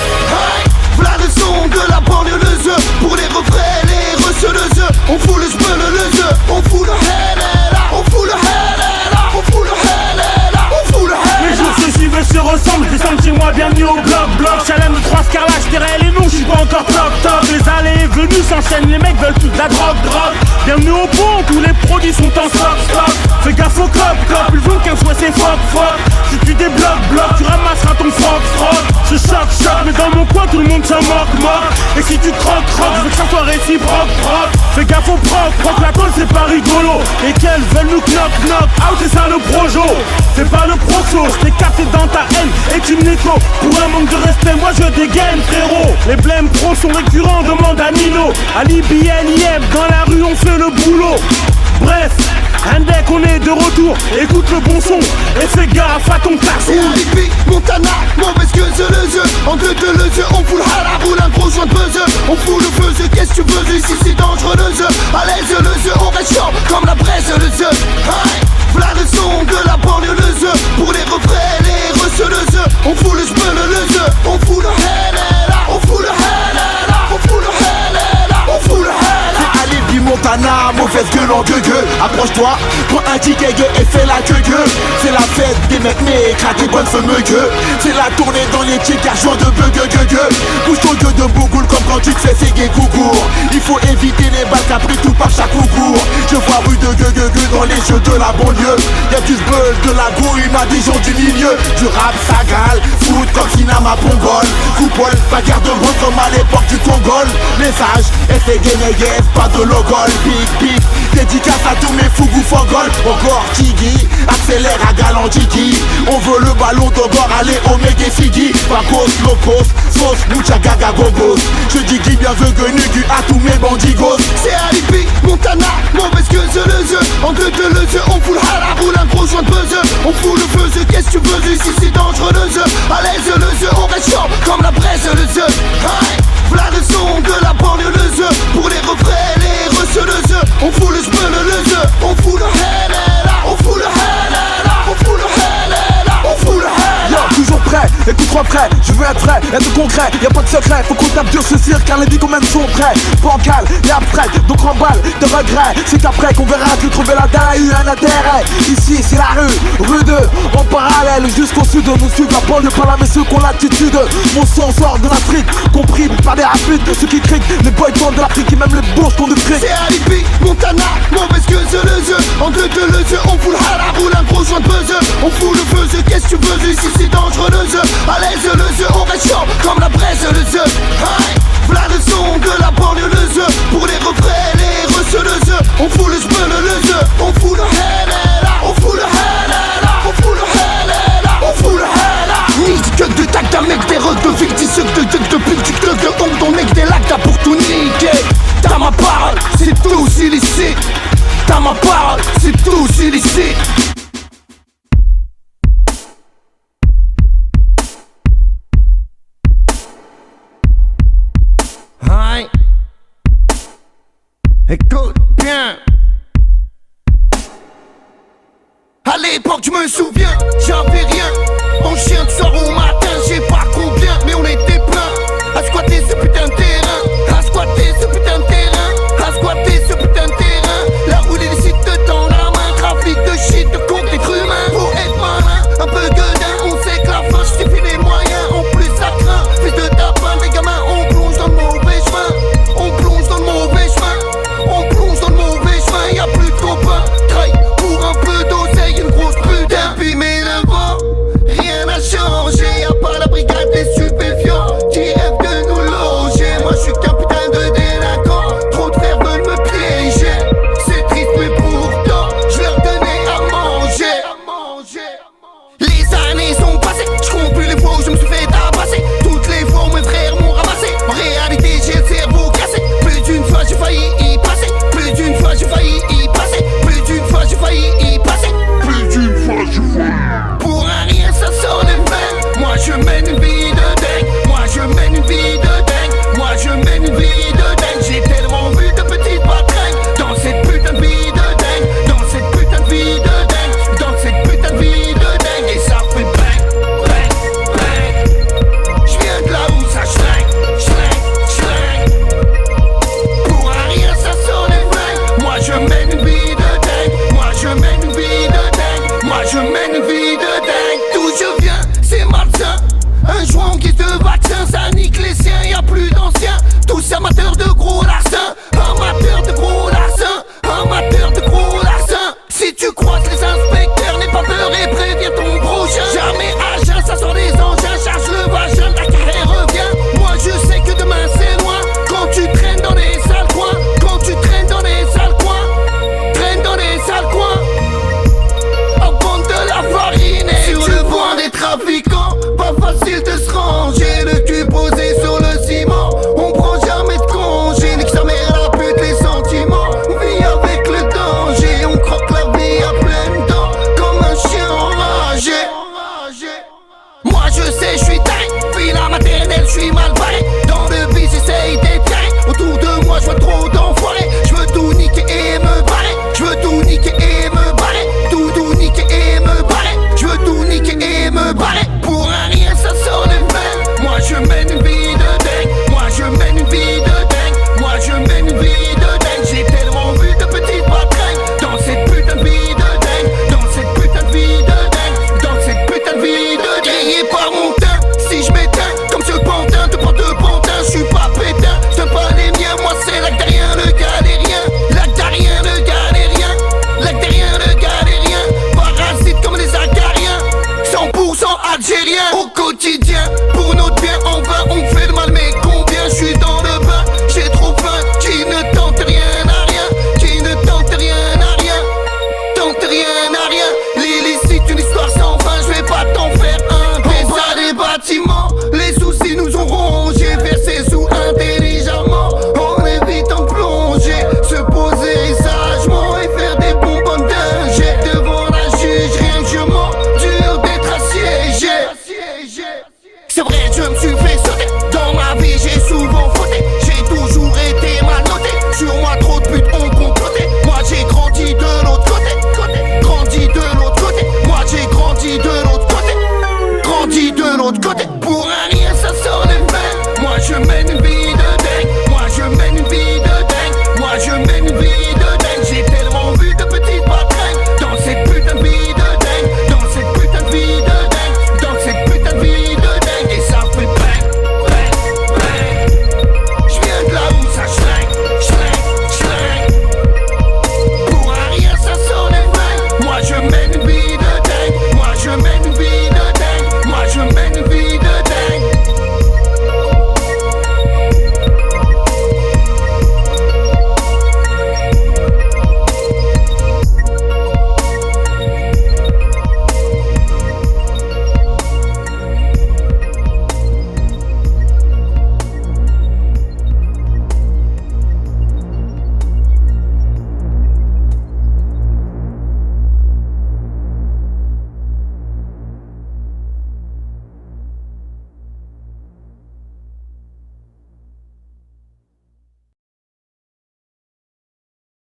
S2: V'là le son de la banlieue le jeu. Pour les refrains, les reçeux le jeu. On fout le spell le jeu. On fout le halala. On fout le halala. On fout le halala. On fout le halala.
S8: Les jours se suivent et se ressemblent, je descends de chez moi, bienvenue au bloc. Chalem de 3 scarlages, je dirais les noms, je suis pas encore top. Les allées et venues s'enchaînent, les mecs veulent toute la drogue. Bienvenue au pont, tous les produits sont en stock. Fais gaffe au cop, ils veulent qu'un souhait c'est fuck. Si tu débloques, tu ramasseras ton froc. Je choque, mais dans mon coin tout le monde se moque. Et si tu croques, je veux que ça soit réciproque. Fais gaffe au proc, la colle c'est pas rigolo. Et qu'elles veulent nous knock, out c'est ça le projo. C'est pas le proxo, je t'ai capté dans ta haine et tu m'écho. Pour un manque de respect, moi je dégaine frérot. Les blèmes pro sont récurrents, demande à Nino. Ali, BNIM, dans la rue on fait le boulot. Bref, un deck on est de retour. Écoute le bon son et fais gaffe à ton taxi.
S2: C'est Alibi, Montana, mauvaise que le jeu. En deux de le jeu, on fout le hala, roule un gros joint de buzz. On fout le feu, qu'est-ce que tu veux ici c'est dangereux le jeu. À l'aise le jeu, on reste chaud comme la braise le jeu. V'là le son de la banlieue le jeu. Pour les refrains, les reçeux le jeu. On fout le spell le jeu. On fout le halala. On fout le halala. On fout le halala. On fout le halala.
S16: C'est Alibi Montana, mauvaise gueule en gueux. Approche-toi, prends un ticket et fais la queue. C'est la fête des mecs nés, craqués bonne fameux gueux. C'est la tournée dans les tickets, joint de gueux. Couche ton gueux de bougoule comme quand tu te fais séguer coucourt. Il faut éviter les balles pris tout par chaque concours. Je vois rue de gueux dans les jeux de la banlieue. Y'a du sbeul, de la gouille, m'a des gens du milieu. Du rap, ça gale, foot comme Sinama Pongol. Coupole, bagarre de bronze comme à l'époque du Congol. Message, effet Guénéguez, pas de logol. Big, dédicace à tous mes fougous fangol. Encore Tiggy, accélère à Galandiki. On veut le ballon de bord, aller au méga Figgy. Pacos, locos, sauce, mucha gaga gogos. Je dis Guy, bienvenue à tous mes bandigos.
S2: C'est Alibi, Montana, mauvaise que le jeu. En deux de le jeu, on fout le hala, roule un gros joint de buzz. On fout le feu, qu'est-ce que tu veux ici c'est dangereux le jeu. À l'aise le jeu, on reste chaud comme la braise le jeu. V'là le son de la banlieue le jeu. Pour les refrains, les reçeux le jeu. On fout le spell le jeu. On fout le halala. On fout le halala. On fout le halala. On fout le halala.
S16: Toujours prêt, écoute-toi prêt, je veux être vrai, être concret, y'a pas de secret, faut qu'on tape dur ce cirque car les quand même sont prêts. Bancal et abstrait, donc remballe de regrets. C'est après qu'on verra que trouver la dalle a eu un intérêt. Ici c'est la rue 2, en parallèle jusqu'au sud. Nous suivent la banlieue par là mais ceux qui ont l'attitude. Mon sang sort de l'Afrique, compris par des rapides de ceux qui crient. Les boys de l'Afrique et même les bourges qu'on de fric.
S2: C'est Alibi, Montana, mauvaise que le jeu. En deux de le jeu, on fout le hala, roule un gros joint de buzz. On fout le feu, qu'est-ce que tu veux ici c'est dangereux le jeu. À l'aise le jeu, on reste chaud comme la braise le jeu. V'là le son de la banlieue le jeu. Pour les refrains, les reçeux le jeu. On fout le spell le jeu. On fout le halala. On fout le halala. On fout le halala. On fout le halala. Nique que de tac, d'un mec des rocs de fictices de pute, du club de honte, ton mec des lacs, t'as pour tout niquer. T'as ma parole, c'est tout illicite. T'as ma parole, c'est tout illicite. Hein? Écoute bien. À l'époque, je me souviens, j'avais rien. En chien de soir au matin, je sais pas combien, mais on était plein à squatter ce putain de terrain, à squatter ce putain de terrain, à squatter ce putain de terrain. La roue illicite dans la main, trafic de shit, de compte d'être humain. Pour être malin, un peu gueudin, on sait que la fin suffit les moyens. En plus ça craint, fils de tapin, les gamins, on plonge dans le mauvais chemin. On plonge dans le mauvais chemin, on plonge dans le mauvais chemin. Y'a plus de copains, traille pour un peu d'oseille, une grosse putain. Puis mais là-bas, rien n'a changé, y'a pas la brigade des stupéfiants qui rêvent de nous loger. Moi je suis qu'un putain de délinquant, trop de frères veulent me piéger. angoisse les inspecteurs. N'aie pas peur et préviens ton prochain. Jamais à